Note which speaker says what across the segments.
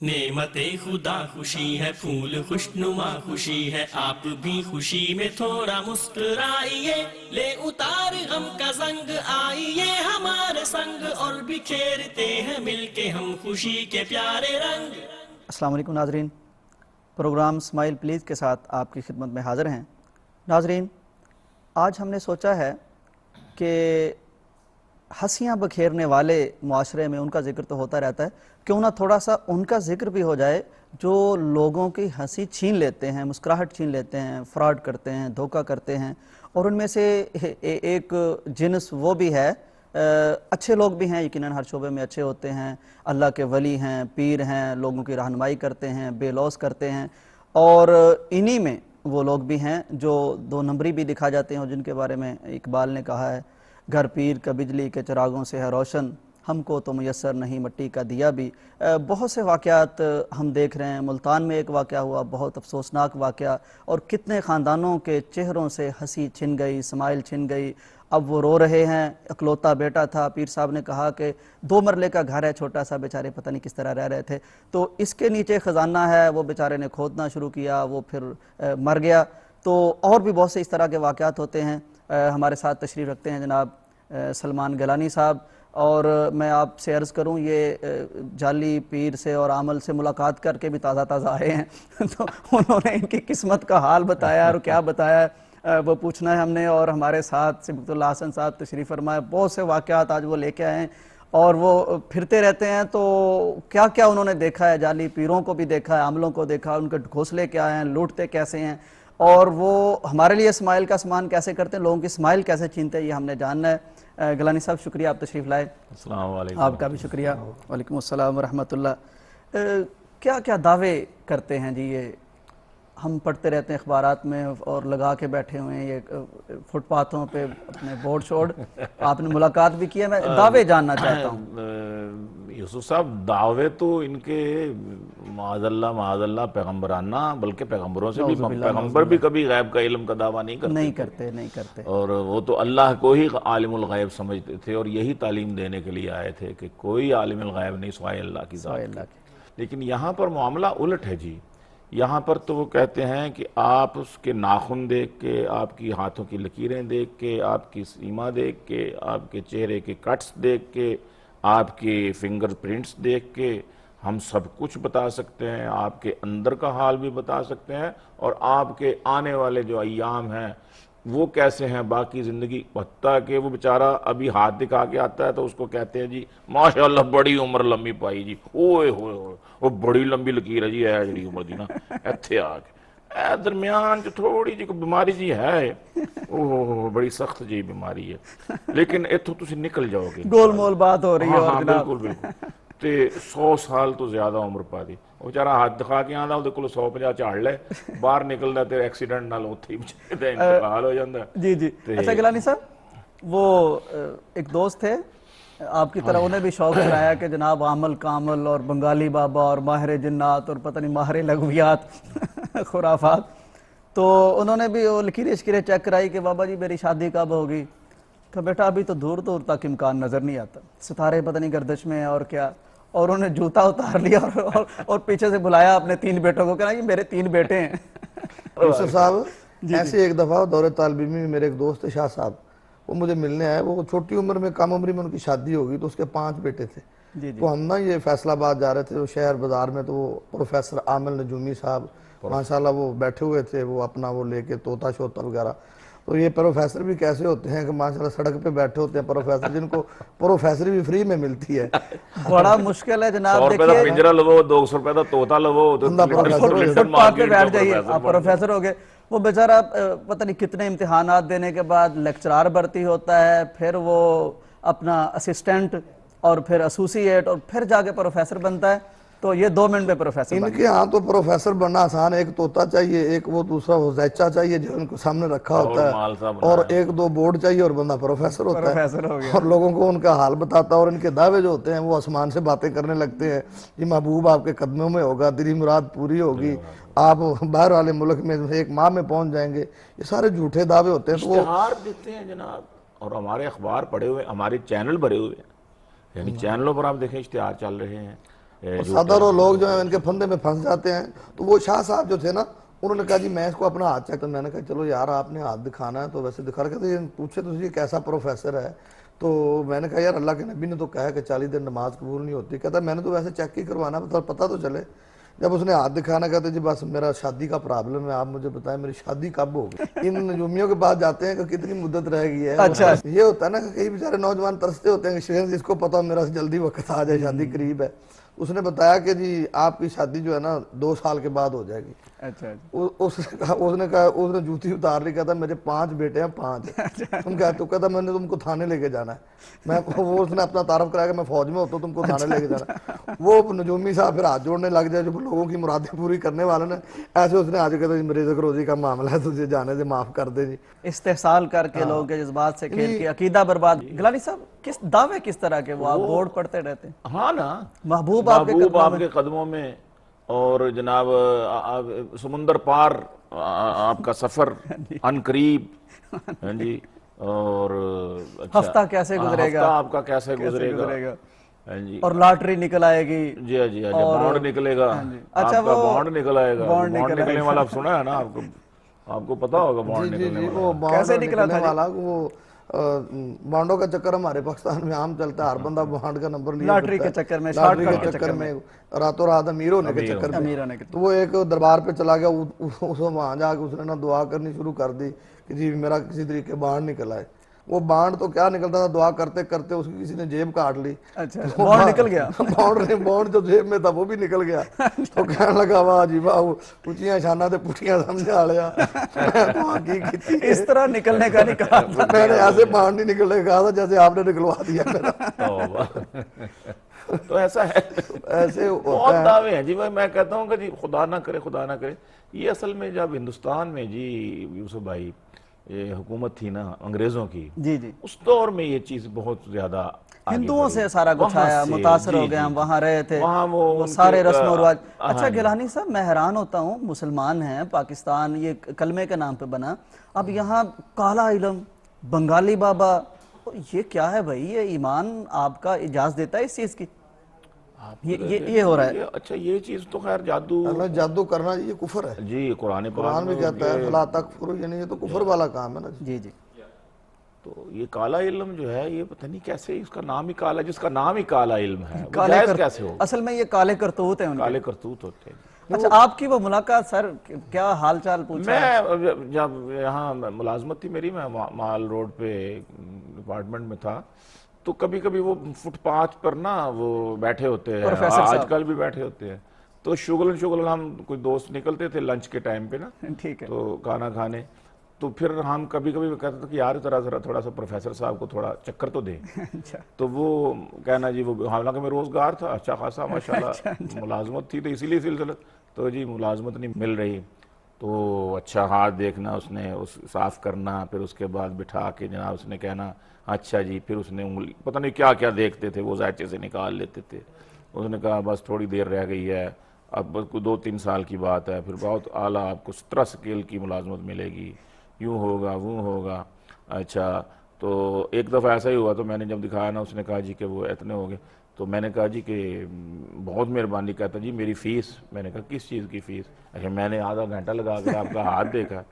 Speaker 1: نعمت خدا خوشی ہے، پھول خوشنما خوشی ہے، آپ بھی خوشی میں تھوڑا مسکرائیے، لے اتار غم کا زنگ آئیے ہمارے سنگ، اور بکھیرتے ہیں مل کے ہم خوشی کے پیارے رنگ۔
Speaker 2: السلام علیکم ناظرین، پروگرام اسمائل پلیز کے ساتھ آپ کی خدمت میں حاضر ہیں۔ ناظرین، آج ہم نے سوچا ہے کہ ہنسیاں بکھیرنے والے معاشرے میں ان کا ذکر تو ہوتا رہتا ہے، کیوں نہ تھوڑا سا ان کا ذکر بھی ہو جائے جو لوگوں کی ہنسی چھین لیتے ہیں، مسکراہٹ چھین لیتے ہیں، فراڈ کرتے ہیں، دھوکہ کرتے ہیں، اور ان میں سے ایک جنس وہ بھی ہے۔ اچھے لوگ بھی ہیں، یقیناً ہر شعبے میں اچھے ہوتے ہیں، اللہ کے ولی ہیں، پیر ہیں، لوگوں کی رہنمائی کرتے ہیں، بے لوث کرتے ہیں، اور انہی میں وہ لوگ بھی ہیں جو دو نمبری بھی دکھا جاتے ہیں، اور جن کے بارے میں اقبال نے کہا ہے، گھر پیر کا بجلی کے چراغوں سے ہے روشن، ہم کو تو میسر نہیں مٹی کا دیا بھی۔ بہت سے واقعات ہم دیکھ رہے ہیں۔ ملتان میں ایک واقعہ ہوا، بہت افسوسناک واقعہ، اور کتنے خاندانوں کے چہروں سے ہنسی چھن گئی، اسمائل چھن گئی۔ اب وہ رو رہے ہیں، اکلوتا بیٹا تھا، پیر صاحب نے کہا کہ 2 مرلے کا گھر ہے چھوٹا سا، بیچارے پتہ نہیں کس طرح رہ رہے تھے، تو اس کے نیچے خزانہ ہے، وہ بیچارے نے کھودنا شروع کیا، وہ پھر مر گیا۔ تو اور بھی بہت سے اس طرح کے واقعات ہوتے ہیں۔ ہمارے ساتھ تشریف رکھتے ہیں جناب سلمان گیلانی صاحب، اور میں آپ سے عرض کروں، یہ جعلی پیر سے اور عامل سے ملاقات کر کے بھی تازہ تازہ آئے ہیں تو انہوں نے ان کی قسمت کا حال بتایا اور کیا بتایا ہے وہ پوچھنا ہے ہم نے۔ اور ہمارے ساتھ صبغت اللہ حسن صاحب تشریف فرمائے، بہت سے واقعات آج وہ لے کے آئے ہیں، اور وہ پھرتے رہتے ہیں، تو کیا کیا انہوں نے دیکھا ہے، جعلی پیروں کو بھی دیکھا ہے، عاملوں کو دیکھا، ان کے گھونسلے کیا ہیں، لوٹتے کیسے ہیں، اور وہ ہمارے لیے اسمائل کا سامان کیسے کرتے ہیں، لوگوں کی اسمائل کیسے چھینتے ہیں، یہ ہم نے جاننا ہے۔ گیلانی صاحب شکریہ، آپ تشریف لائے۔
Speaker 3: السلام علیکم۔
Speaker 2: آپ کا بھی شکریہ۔ وعلیکم السلام ورحمۃ اللہ۔ کیا کیا دعوے کرتے ہیں جی یہ؟ ہم پڑھتے رہتے ہیں اخبارات میں، اور لگا کے بیٹھے ہوئے ہیں یہ فٹ پاتھوں پہ اپنے بورڈ شورڈ۔ آپ نے ملاقات بھی کی ہے، میں دعوے جاننا چاہتا ہوں۔
Speaker 3: یوسف صاحب، دعوے تو ان کے معاذ اللہ پیغمبرانہ، بلکہ پیغمبروں سے بھی،
Speaker 2: نعوذ باللہ، نعوذ
Speaker 3: پیغمبر بھی
Speaker 2: باللہ،
Speaker 3: کبھی غیب کا علم کا دعویٰ نہیں کرتے
Speaker 2: نہیں
Speaker 3: تھے،
Speaker 2: کرتے، نہیں کرتے۔
Speaker 3: اور وہ تو اللہ کو ہی عالم الغیب سمجھتے تھے، اور یہی تعلیم دینے کے لیے آئے تھے کہ کوئی عالم الغیب نہیں سوائے اللہ کی
Speaker 2: سوائے
Speaker 3: ذات
Speaker 2: اللہ
Speaker 3: کی۔
Speaker 2: کے۔
Speaker 3: لیکن یہاں پر معاملہ الٹ ہے جی۔ یہاں پر تو وہ کہتے ہیں کہ آپ اس کے ناخن دیکھ کے، آپ کی ہاتھوں کی لکیریں دیکھ کے، آپ کی سیما دیکھ کے، آپ کے چہرے کے کٹس دیکھ کے، آپ کے فنگر پرنٹس دیکھ کے ہم سب کچھ بتا سکتے ہیں، آپ کے اندر کا حال بھی بتا سکتے ہیں، اور آپ کے آنے والے جو ایام ہیں وہ کیسے ہیں، باقی زندگی، حتیٰ کہ وہ بیچارہ ابھی ہاتھ دکھا کے آتا ہے تو اس کو کہتے ہیں جی ماشاءاللہ بڑی عمر لمبی پائی جی، اوئے ہوئے ہوئے، وہ بڑی لمبی لکیر ہے جی، ہے جڑی عمر دی نا ایتھے آ کے درمیان جو تھوڑی جی کوئی بیماری جی ہے، اوہ بڑی سخت جی بیماری ہے، لیکن اتھوں تسی نکل جاؤ گے
Speaker 2: گول
Speaker 3: انشاءاللہ۔
Speaker 2: مول بات ہو رہی ہے،
Speaker 3: ہاں
Speaker 2: اور
Speaker 3: ہاں،
Speaker 2: جناب
Speaker 3: بالکل بالکل۔ تے 100 سال تو زیادہ عمر پا دی، وہ بیچارہ ہاتھ دکھا کے آندا وہ کول 150 جھاڑ لے، باہر نکلدا تے ایکسیڈنٹ نال اوتھے ہی بیچارے دا انتقال ہو جاندا ہے۔
Speaker 2: جی جی۔ اچھا گیلانی صاحب، وہ ایک دوست تھے آپ کی طرح، انہیں بھی شوق چڑھایا کہ جناب عامل کامل اور بنگالی بابا اور ماہر جنات اور پتہ نہیں ماہر لغویات خرافات، تو انہوں نے بھی وہ لکیریں شکیریں چیک کرائی کہ بابا جی میری شادی کب ہوگی؟ کہ بیٹا ابھی تو دور دور تک امکان نظر نہیں آتا، ستارے پتہ نہیں گردش میں ہیں اور کیا۔ اور انہوں نے جوتا اتار لیا اور پیچھے سے بلایا اپنے 3 بیٹوں کو، کہنا یہ میرے 3 بیٹے ہیں۔
Speaker 4: یوسف صاحب، ایسے ایک دفعہ دور طالب علمی میں میرے ایک دوست شاہ صاحب، وہ مجھے ملنے آئے، وہ چھوٹی عمر میں، کم عمری میں ان کی شادی ہوگی، تو اس کے 5 بیٹے تھے۔ تو ہم نا یہ فیصل آباد جا رہے تھے، وہ شہر بازار میں، تو وہ پروفیسر عامل نجومی صاحب ماشاءاللہ وہ بیٹھے ہوئے تھے، وہ اپنا وہ لے کے طوطا شوطا وغیرہ۔ تو یہ پروفیسر بھی کیسے ہوتے ہیں کہ ماشاءاللہ سڑک پہ بیٹھے ہوتے ہیں پروفیسر، جن کو پروفیسری بھی فری میں ملتی ہے۔
Speaker 2: بڑا مشکل ہے جناب،
Speaker 3: 100 روپے دا
Speaker 2: دیکھیے
Speaker 3: پنجرہ لو، 200 روپے دا طوطا لو، تو
Speaker 4: بندہ پروفیسر ہو
Speaker 2: فٹ پاتھ پہ بیٹھ جائیے، آپ
Speaker 3: پروفیسر
Speaker 2: پروفیسر ہو گئے۔ وہ بیچارہ پتہ نہیں کتنے امتحانات دینے کے بعد لیکچرار بھرتی ہوتا ہے، پھر وہ اپنا اسسٹنٹ، اور پھر ایسوسیٹ، اور پھر جا کے پروفیسر بنتا ہے۔ تو یہ 2 منٹ میں پروفیسر بن
Speaker 4: ان کے ہاں تو پروفیسر بننا آسان ہے، ایک طوطا چاہیے، ایک وہ دوسرا وہ زیچہ چاہیے جو ان کو سامنے رکھا ہوتا ہے، اور 1-2 بورڈ چاہیے، اور بندہ پروفیسر ہوتا ہے،
Speaker 2: پروفیسر ہو گیا۔
Speaker 4: اور لوگوں کو ان کا حال بتاتا ہے، اور ان کے دعوے جو ہوتے ہیں وہ آسمان سے باتیں کرنے لگتے ہیں، یہ محبوب آپ کے قدموں میں ہوگا، دلی مراد پوری ہوگی، آپ باہر والے ملک میں 1 ماہ میں پہنچ جائیں گے، یہ سارے جھوٹے دعوے ہوتے ہیں۔ تو وہ
Speaker 3: اشتہار دیتے ہیں جناب، اور ہمارے اخبار پڑھے ہوئے، ہمارے چینل بھرے ہوئے ہیں، یعنی چینلوں پر آپ دیکھیں اشتہار چل رہے ہیں،
Speaker 4: سادہ لوگ جو ہیں ان کے پھندے میں پھنس جاتے ہیں. تو وہ شاہ صاحب جو تھے نا, انہوں نے کہا جی میں اس کو اپنا ہاتھ چیک. تو میں نے کہا چلو یار آپ نے ہاتھ دکھانا ہے تو ویسے دکھا رہا. کہتے پوچھے تو یہ کیسا پروفیسر ہے. تو میں نے کہا یار اللہ کے نبی نے تو کہا کہ 40 دن نماز قبول نہیں ہوتی. کہتا میں نے تو ویسے چیک ہی کروانا ہے, پتہ تو چلے. جب اس نے ہاتھ دکھانا, کہتے جی بس میرا شادی کا پرابلم ہے, آپ مجھے بتائیں میری شادی کب ہوگی. ان نجومیوں کے پاس جاتے ہیں کہ کتنی مدت رہ گئی ہے.
Speaker 2: اچھا
Speaker 4: یہ ہوتا ہے نا کہ کئی بیچارے نوجوان ترستے ہوتے ہیں کہ جس کو پتا میرا جلدی وقت آ جائے, شادی قریب ہے. اس نے بتایا کہ جی آپ کی شادی جو ہے نا 2 سال کے بعد ہو جائے گی.
Speaker 2: اچھا
Speaker 4: اس نے جوتی اتار لی. کہتا میرے 5 بیٹے ہیں 5. تم کیا؟ تو کہتا میں نے تم کو تھانے لے کے جانا ہے. وہ اس نے اپنا تعارف کرایا کہ میں فوج میں ہوتا ہوں, تم کو تھانے لے کے جانا ہے. وہ نجومی صاحب پھر ہاتھ جوڑنے لگ جائے جو لوگوں کی مرادیں پوری کرنے والے نے. ایسے اس نے آج کہتا جی میرے رزق روزی کا معاملہ ہے, تجھے جانے سے معاف کر دے. جی
Speaker 2: استحصال کر کے لوگوں کے جذبات سے کھیل کے عقیدہ برباد. گیلانی صاحب کس دعوے کس طرح کے وہ آپ بورڈ پڑھتے رہتے ہیں؟
Speaker 3: ہاں نا,
Speaker 2: محبوب آپ
Speaker 3: کے قدموں میں, اور جناب سمندر پار آپ کا سفر ان قریب. ہاں جی, اور
Speaker 2: ہفتہ کیسے گزرے گا,
Speaker 3: ہفتہ آپ کا کیسے گزرے گا. ہاں جی,
Speaker 2: اور لاٹری نکل آئے گی.
Speaker 3: جی جی, بانڈ نکلے گا. آپ کا بانڈ نکل آئے گا. بانڈ نکلنے والا سنا ہے نا آپ کو پتا ہوگا بانڈ نکلنے والا.
Speaker 4: وہ بانڈ نکلنے والا وہ بانڈوں کا چکر ہمارے پاکستان میں عام چلتا ہے. ہر بندہ بانڈ کا نمبر لیا
Speaker 2: لاٹری کے چکر میں,
Speaker 4: لاٹری کے چکر میں, راتوں رات امیر ہونے کے چکر میں. تو وہ ایک دربار پہ چلا گیا, اس وہاں جا کے اس نے نا دعا کرنی شروع کر دی کہ جی میرا کسی طریقے بانڈ نکل آئے. وہ بانڈ تو کیا نکلتا تھا, دعا کرتے کرتے اس کی کسی نے جیب کاٹ لی.
Speaker 2: اچھا, بانڈ نکل گیا.
Speaker 4: بانڈ جو جیب میں تھا وہ بھی نکل گیا. تو کہنے لگا واہ جی واہ, اونچیاں شانہ تے پٹیاں سمجھا لیا.
Speaker 2: اس طرح نکلنے کا نہیں کہا,
Speaker 4: میں نے ایسے بانڈ نہیں نکلنے کہا تھا جیسے آپ نے نکلوا دیا میرا.
Speaker 3: تو ایسا ہے,
Speaker 4: ایسے
Speaker 3: بہت دعوے ہیں جی. میں کہتا ہوں کہ جی خدا نہ کرے. یہ اصل میں جب ہندوستان میں جی یوسف بھائی یہ حکومت تھی نا انگریزوں کی,
Speaker 2: جی جی,
Speaker 3: اس دور میں یہ چیز بہت زیادہ
Speaker 2: ہندوؤں سے سارا کچھ آیا, متاثر ہو گئے, ہم وہاں رہے تھے, وہ سارے رسم و رواج. اچھا گیلانی صاحب میں حیران ہوتا ہوں, مسلمان ہیں, پاکستان یہ کلمے کے نام پہ بنا, اب یہاں کالا علم, بنگالی بابا, یہ کیا ہے بھائی؟ یہ ایمان آپ کا اجازت دیتا ہے اس چیز کی؟ یہ ہو رہا ہے.
Speaker 3: اچھا یہ چیز تو خیر
Speaker 4: جادو کرنا یہ کفر ہے
Speaker 3: جی. قرآن
Speaker 4: بھی کہتا ہے فلا تکفروا, یعنی یہ تو کفر والا کام ہے نا.
Speaker 2: جی جی,
Speaker 3: تو یہ کالا علم جو ہے یہ پتہ نہیں کیسے اس کا نام ہی کالا, جس کا نام ہی کالا علم ہے, وہ جائز کیسے ہو؟
Speaker 2: اصل میں یہ کالے کرتوت ہیں ان کے.
Speaker 3: کالے کرتوت ہوتے ہیں.
Speaker 2: اچھا آپ کی وہ ملاقات, سر کیا حال چال پوچھا؟
Speaker 3: میں جب یہاں ملازمت تھی میری, میں مال روڈ پہ ڈپارٹمنٹ میں تھا, تو کبھی کبھی وہ فٹ پاتھ پر نا وہ بیٹھے ہوتے ہیں, آج کل بھی بیٹھے ہوتے ہیں. تو شغل ہم کوئی دوست نکلتے تھے لنچ کے ٹائم پہ نا,
Speaker 2: ٹھیک ہے,
Speaker 3: تو کھانا کھانے. تو پھر ہم کبھی کبھی کہتے تھے کہ یار ذرا تھوڑا سا پروفیسر صاحب کو تھوڑا چکر تو دیں. تو وہ کہنا جی, وہ حالانکہ میں روزگار تھا اچھا خاصا ماشاءاللہ, ملازمت تھی, تو اسی لیے سلسلہ, تو جی ملازمت نہیں مل رہی. تو اچھا ہاتھ دیکھنا اس نے, صاف کرنا, پھر اس کے بعد بٹھا کے جناب اس نے کہنا اچھا جی. پھر اس نے انگلی پتہ نہیں کیا کیا دیکھتے تھے, وہ ذائچے سے نکال لیتے تھے. اس نے کہا بس تھوڑی دیر رہ گئی ہے, اب بس 2-3 سال کی بات ہے, پھر بہت اعلیٰ آپ کو 17 سکیل کی ملازمت ملے گی, یوں ہوگا وہ ہوگا. اچھا تو ایک دفعہ ایسا ہی ہوا, تو میں نے جب دکھایا نا, اس نے کہا جی کہ وہ اتنے ہو گئے. تو میں نے کہا جی کہ بہت مہربانی. کہتا جی میری فیس. میں نے کہا کس چیز کی فیس؟ اچھا میں نے آدھا گھنٹہ لگا کر آپ کا ہاتھ دیکھا.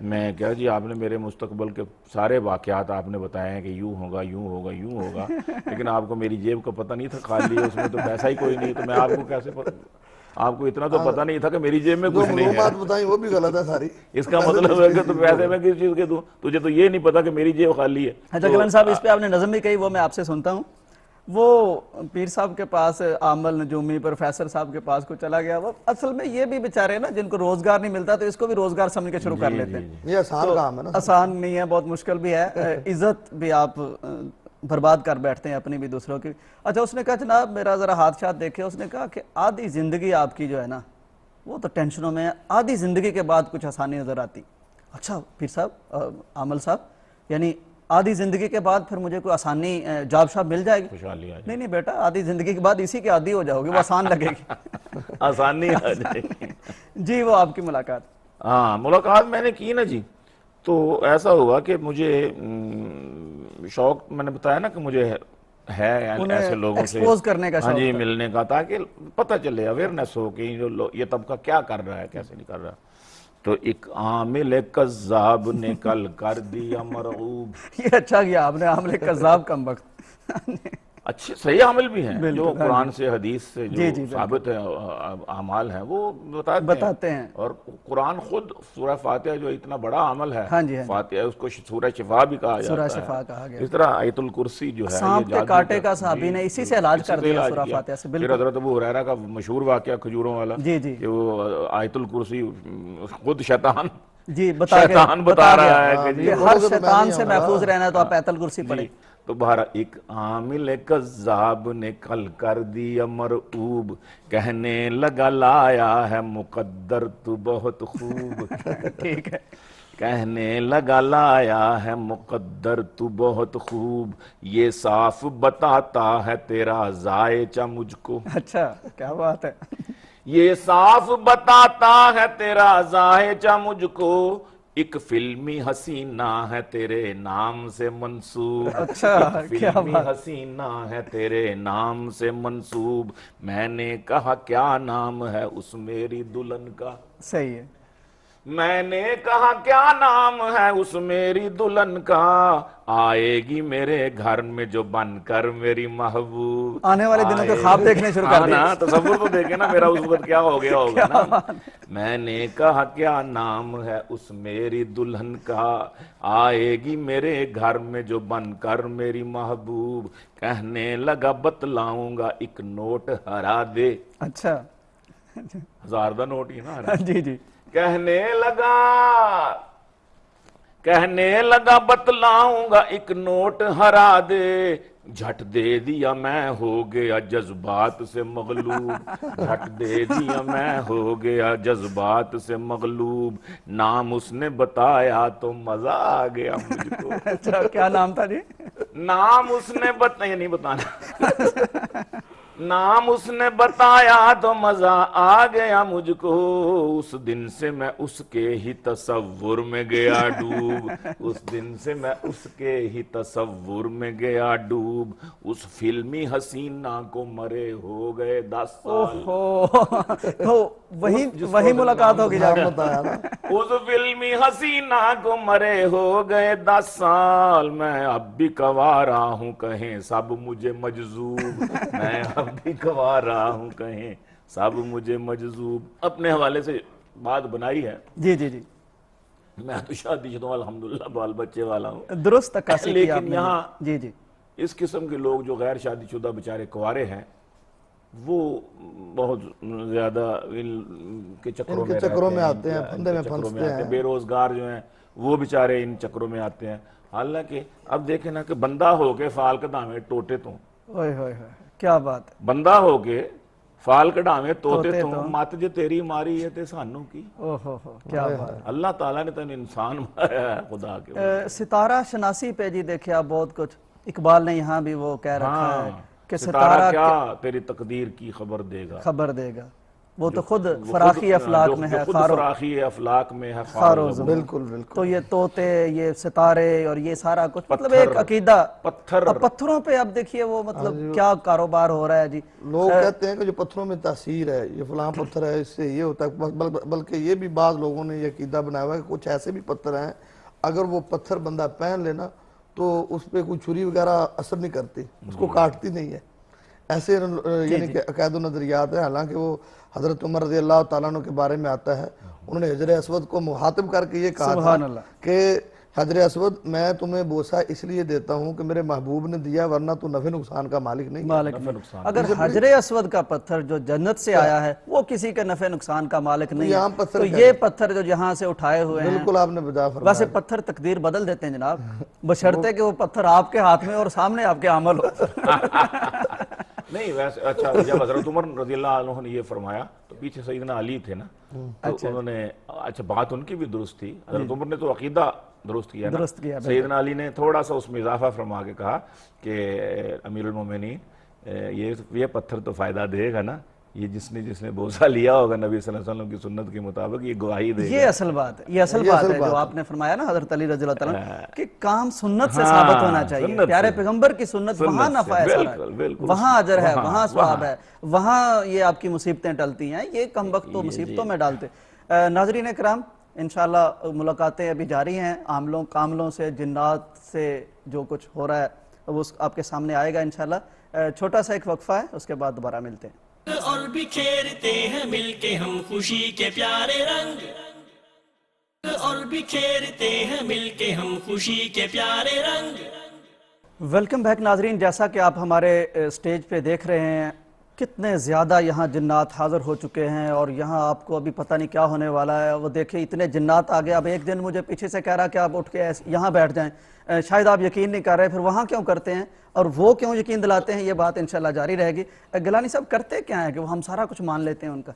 Speaker 3: میں کہا جی آپ نے میرے مستقبل کے سارے واقعات آپ نے بتائے ہیں کہ یوں ہوگا یوں ہوگا یوں ہوگا, لیکن آپ کو میری جیب کا پتہ نہیں تھا, خالی ہے اس میں تو پیسہ ہی کوئی نہیں. تو میں آپ کو کیسے آپ کو اتنا تو پتہ نہیں تھا کہ میری جیب میں کچھ نہیں ہے.
Speaker 4: بات بتائیں وہ بھی غلط ہے ساری.
Speaker 3: اس کا مطلب ہے کہ تو پیسے میں کس چیز کے دوں, تجھے تو یہ نہیں پتا کہ میری جیب خالی ہے.
Speaker 2: اچھا گیلانی صاحب اس پہ آپ نے نظم بھی کہی, وہ میں آپ سے سنتا ہوں. وہ پیر صاحب کے پاس, عامل نجومی پروفیسر صاحب کے پاس کو چلا گیا. وہ اصل میں یہ بھی بیچارے نا جن کو روزگار نہیں ملتا, تو اس کو بھی روزگار سمجھ کے شروع کر لیتے ہیں.
Speaker 4: یہ آسان کام ہے نا,
Speaker 2: آسان نہیں ہے, بہت مشکل بھی ہے. عزت بھی آپ برباد کر بیٹھتے ہیں اپنی بھی دوسروں کی. اچھا اس نے کہا جناب میرا ذرا ہاتھ شاتھ دیکھے. اس نے کہا کہ آدھی زندگی آپ کی جو ہے نا وہ تو ٹینشنوں میں ہے, آدھی زندگی کے بعد کچھ آسانی نظر آتی. اچھا پیر صاحب, عامل صاحب, یعنی آدھی زندگی کے بعد پھر مجھے کوئی آسانی جاب شاب مل جائے گی؟ نہیں بیٹا, آدھی زندگی کے بعد اسی کے عادی ہو جاؤ گے, وہ آسان لگے گی,
Speaker 3: آسانی آ جائے گی.
Speaker 2: جی وہ آپ کی ملاقات.
Speaker 3: ہاں ملاقات میں نے کی نا جی. تو ایسا ہوا کہ مجھے شوق, میں نے بتایا نا کہ مجھے ہے ایسے لوگوں سے
Speaker 2: ایکسپوز کرنے کا
Speaker 3: ہاں جی
Speaker 2: شوق
Speaker 3: ملنے کا، تاکہ پتہ چلے، اویئرنیس ہو کہ یہ طبقہ کیا کر رہا ہے، کیسے نہیں کر رہا. تو ایک عامل کذاب نے کل کر دیا مرعوب.
Speaker 2: یہ اچھا کیا آپ نے عامل کذاب کم وقت.
Speaker 3: اچھے صحیح عمل بھی ہیں جو قرآن سے حدیث سے جو
Speaker 2: جی
Speaker 3: ثابت ہے اعمال ہیں وہ بتاتے ہیں. اور قرآن خود سورہ فاتحہ جو اتنا بڑا عمل ہے، فاتحہ اس کو سورہ شفا بھی کہا جاتا ہے. اس طرح آیت الکرسی جو ہے
Speaker 2: سانپ کے کاٹے کا صحابی نے اسی سے علاج کر دیا سورہ فاتحہ سے.
Speaker 3: پھر حضرت ابو ہریرہ کا مشہور واقعہ کھجوروں والا کہ وہ آیت الکرسی خود شیطان بتا رہا ہے کہ
Speaker 2: ہر شیطان سے محفوظ رہنا ہے تو آپ آیت الکرسی پڑھیں.
Speaker 3: تو بہرحال ایک عامل کذاب نے کل کر دیا مرعوب، کہنے لگا لایا ہے مقدر تو بہت خوب.
Speaker 2: ٹھیک ہے.
Speaker 3: کہنے لگا لایا ہے مقدر تو بہت خوب، یہ صاف بتاتا ہے تیرا ذائچہ مجھ کو.
Speaker 2: اچھا کیا بات ہے.
Speaker 3: یہ صاف بتاتا ہے تیرا ذائچہ مجھ کو، ایک فلمی حسینہ ہے تیرے نام سے منسوب.
Speaker 2: اچھا
Speaker 3: فلمی حسینہ ہے تیرے نام سے منسوب، میں نے کہا کیا نام ہے اس میری دلہن کا.
Speaker 2: صحیح ہے.
Speaker 3: میں نے کہا کیا نام ہے اس میری دلہن کا، آئے گی میرے گھر میں جو بن کر میری محبوب.
Speaker 2: آنے والے دنوں کے خواب دیکھنے شروع کر دیا.
Speaker 3: تصور تو دیکھیں نا میرا اس وقت کیا ہو گیا ہوگا نا. میں نے کہا کیا نام ہے اس میری دلہن کا، آئے گی میرے گھر میں جو بن کر میری محبوب، کہنے لگا بتلاؤں گا ایک نوٹ ہرا دے.
Speaker 2: اچھا
Speaker 3: 1000 دا نوٹ ہی نا.
Speaker 2: جی جی.
Speaker 3: کہنے لگا بتلاؤں گا ایک نوٹ ہرا دے، جھٹ دے دیا میں ہو گیا جذبات سے مغلوب. جھٹ دے دیا میں ہو گیا جذبات سے مغلوب، نام اس نے بتایا تو مزہ آ گیا مجھ کو.
Speaker 2: اچھا کیا نام تھا جی؟
Speaker 3: نام اس نے بتایا، نہیں بتانا. نام اس نے بتایا تو مزہ آ گیا مجھ کو، اس دن سے میں اس کے ہی تصور میں گیا ڈوب. اس دن سے میں اس کے ہی تصور میں گیا ڈوب، اس فلمی حسینہ کو مرے ہو گئے 10 سال.
Speaker 2: تو وہی ملاقات ہوگی جا بتایا.
Speaker 3: اس فلمی حسینہ کو مرے ہو گئے 10 سال، میں اب بھی گوا رہا ہوں کہیں سب مجھے مجذوب. میں اب بھی گوا رہا ہوں کہیں سب مجھے مجذوب. اپنے حوالے سے بات بنائی ہے.
Speaker 2: جی جی جی.
Speaker 3: میں تو شادی شدہ الحمدللہ بال بچے والا ہوں.
Speaker 2: درست عکاسی کی آپ نے.
Speaker 3: لیکن یہاں
Speaker 2: جی جی
Speaker 3: اس قسم کے لوگ جو غیر شادی شدہ بیچارے کنوارے ہیں وہ بہت زیادہ ان کے چکروں میں آتے ہیں، پھندے میں پھنستے ہیں. بے روزگار جو ہیں وہ بیچارے ان چکروں میں آتے ہیں. حالانکہ اب دیکھیں نا کہ بندہ ہو کے فال کڈھاویں ٹوٹے تو،
Speaker 2: کیا بات ہے.
Speaker 3: بندہ ہو کے فال کڈھاویں توتے تو، مت جو تیری ماری ہے تے سانوں کی.
Speaker 2: کیا بات ہے.
Speaker 3: اللہ تعالیٰ نے تن انسان بنایا ہے خدا کے.
Speaker 2: ستارہ شناسی پہ جی دیکھیں آپ بہت کچھ، اقبال نے یہاں بھی وہ کہہ رکھا ہے کہ
Speaker 3: ستارہ کیا تیری تقدیر کی خبر دے گا.
Speaker 2: وہ تو خود فراخی افلاق میں ہے،
Speaker 3: فراخی افلاق میں ہے خار و زمین.
Speaker 4: بالکل بالکل.
Speaker 2: تو یہ طوطے، یہ ستارے اور یہ سارا کچھ مطلب ایک عقیدہ. پتھروں پہ اب دیکھیے وہ مطلب کیا کاروبار ہو رہا ہے جی.
Speaker 4: لوگ کہتے ہیں کہ جو پتھروں میں تاثیر ہے، یہ فلاں پتھر ہے اس سے یہ ہوتا ہے، بلکہ یہ بھی بعض لوگوں نے یہ عقیدہ بنایا ہوا ہے کہ کچھ ایسے بھی پتھر ہیں اگر وہ پتھر بندہ پہن لینا تو اس پہ کوئی چھری وغیرہ اثر نہیں کرتی، اس کو کاٹتی نہیں ہے. ایسے یعنی کہ عقائد و نظریات ہیں. حالانکہ وہ حضرت عمر رضی اللہ تعالیٰ عنہ کے بارے میں آتا ہے، انہوں نے حجر اسود کو مخاطب کر کے یہ کہا تھا کہ حجر اسود میں تمہیں بوسہ اس لیے دیتا ہوں کہ میرے محبوب نے دیا، ورنہ تو نفع نقصان کا مالک نہیں.
Speaker 2: اگر حجر اسود کا پتھر جو جنت سے آیا ہے وہ کسی کے نفع نقصان کا مالک نہیں ہے، تو یہ پتھر جو جہاں سے اٹھائے ہوئے ہیں،
Speaker 4: بالکل آپ نے بجا فرمایا.
Speaker 2: ویسے پتھر تقدیر بدل دیتے ہیں جناب، بشرطے کہ وہ پتھر آپ کے ہاتھ میں اور سامنے آپ کے عمل ہو.
Speaker 3: نہیں ویسے اچھا جب حضرت عمر رضی اللہ عنہ نے یہ فرمایا تو پیچھے سیدنا علی تھے نا، تو انہوں نے اچھا بات ان کی بھی درست تھی. حضرت عمر نے تو عقیدہ درست کیا نا، سیدنا علی نے تھوڑا سا اس میں اضافہ فرما کے کہا کہ امیر المومنین یہ پتھر تو فائدہ دے گا نا، یہ جس نے بوسہ لیا ہوگا نبی صلی اللہ علیہ وسلم کی سنت کے مطابق یہ گواہی دے گا.
Speaker 2: یہ اصل بات ہے, یہ اصل بات ہے جو آپ نے فرمایا نا حضرت علی رضی اللہ تعالیٰ کہ کام سنت سے ثابت ہونا چاہیے. پیارے پیغمبر کی سنت, وہاں نفع ہے سارا, وہاں اجر ہے, وہاں ثواب ہے, وہاں یہ آپ کی مصیبتیں ٹلتی ہیں. یہ کم وقت تو مصیبتوں میں ڈالتے. ناظرین کرام, انشاءاللہ ملاقاتیں ابھی جاری ہیں. عاملوں کاملوں سے, جنات سے جو کچھ ہو رہا ہے وہ آپ کے سامنے آئے گا انشاءاللہ. چھوٹا سا ایک وقفہ ہے, اس کے بعد دوبارہ ملتے ہیں.
Speaker 1: اور بکھیرتے ہیں مل کے ہم خوشی کے پیارے رنگ, اور بکھیرتے ہیں مل کے ہم خوشی کے پیارے رنگ.
Speaker 2: ویلکم بیک ناظرین, جیسا کہ آپ ہمارے سٹیج پہ دیکھ رہے ہیں کتنے زیادہ یہاں جنات حاضر ہو چکے ہیں, اور یہاں آپ کو ابھی پتہ نہیں کیا ہونے والا ہے. وہ دیکھیں اتنے جنات آ گئے. اب ایک دن مجھے پیچھے سے کہہ رہا کہ آپ اٹھ کے یہاں بیٹھ جائیں, شاید آپ یقین نہیں کر رہے, پھر وہاں کیوں کرتے ہیں اور وہ کیوں یقین دلاتے ہیں, یہ بات انشاءاللہ جاری رہے گی. گیلانی صاحب کرتے کیا ہیں کہ وہ ہم سارا کچھ مان لیتے ہیں ان کا؟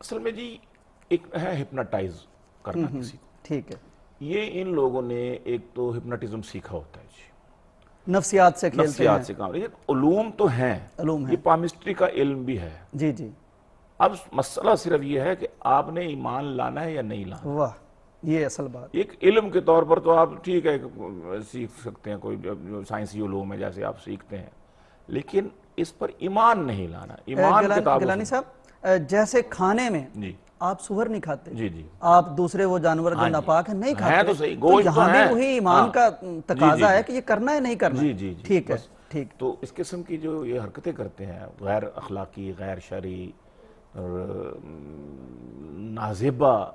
Speaker 3: اصل میں جی ایک ہے ہپناٹائز کرنا کسی کو.
Speaker 2: ٹھیک ہے,
Speaker 3: یہ ان لوگوں نے ایک تو ہپناٹزم سیکھا ہوتا ہے جی,
Speaker 2: نفسیات سے کھیلتے ہیں.
Speaker 3: نفسیات سے کام. یہ علوم تو ہیں,
Speaker 2: علوم ہیں.
Speaker 3: یہ پامسٹری کا علم بھی ہے.
Speaker 2: جی جی.
Speaker 3: اب مسئلہ صرف یہ ہے کہ آپ نے ایمان لانا ہے یا نہیں لانا.
Speaker 2: واہ, یہ اصل بات.
Speaker 3: ایک علم کے طور پر تو آپ ٹھیک ہے سیکھ سکتے ہیں, کوئی جو سائنسی علوم ہے جیسے آپ سیکھتے ہیں, لیکن اس پر ایمان نہیں لانا. ایمان کتابوں
Speaker 2: گیلانی صاحب, جیسے کھانے میں
Speaker 3: جی
Speaker 2: آپ سور نہیں کھاتے,
Speaker 3: جی جی
Speaker 2: آپ دوسرے وہ جانور جو ناپاک ہیں نہیں کھاتے,
Speaker 3: تو صحیح,
Speaker 2: تو
Speaker 3: گوشت
Speaker 2: یہاں
Speaker 3: تو
Speaker 2: بھی
Speaker 3: ہے.
Speaker 2: وہی ایمان کا تقاضا ہے کہ یہ کرنا ہے نہیں کرنا.
Speaker 3: جی جی.
Speaker 2: ٹھیک ہے, ٹھیک.
Speaker 3: تو اس قسم کی جو یہ حرکتیں کرتے ہیں غیر اخلاقی, غیر شرعی اور نازیبہ,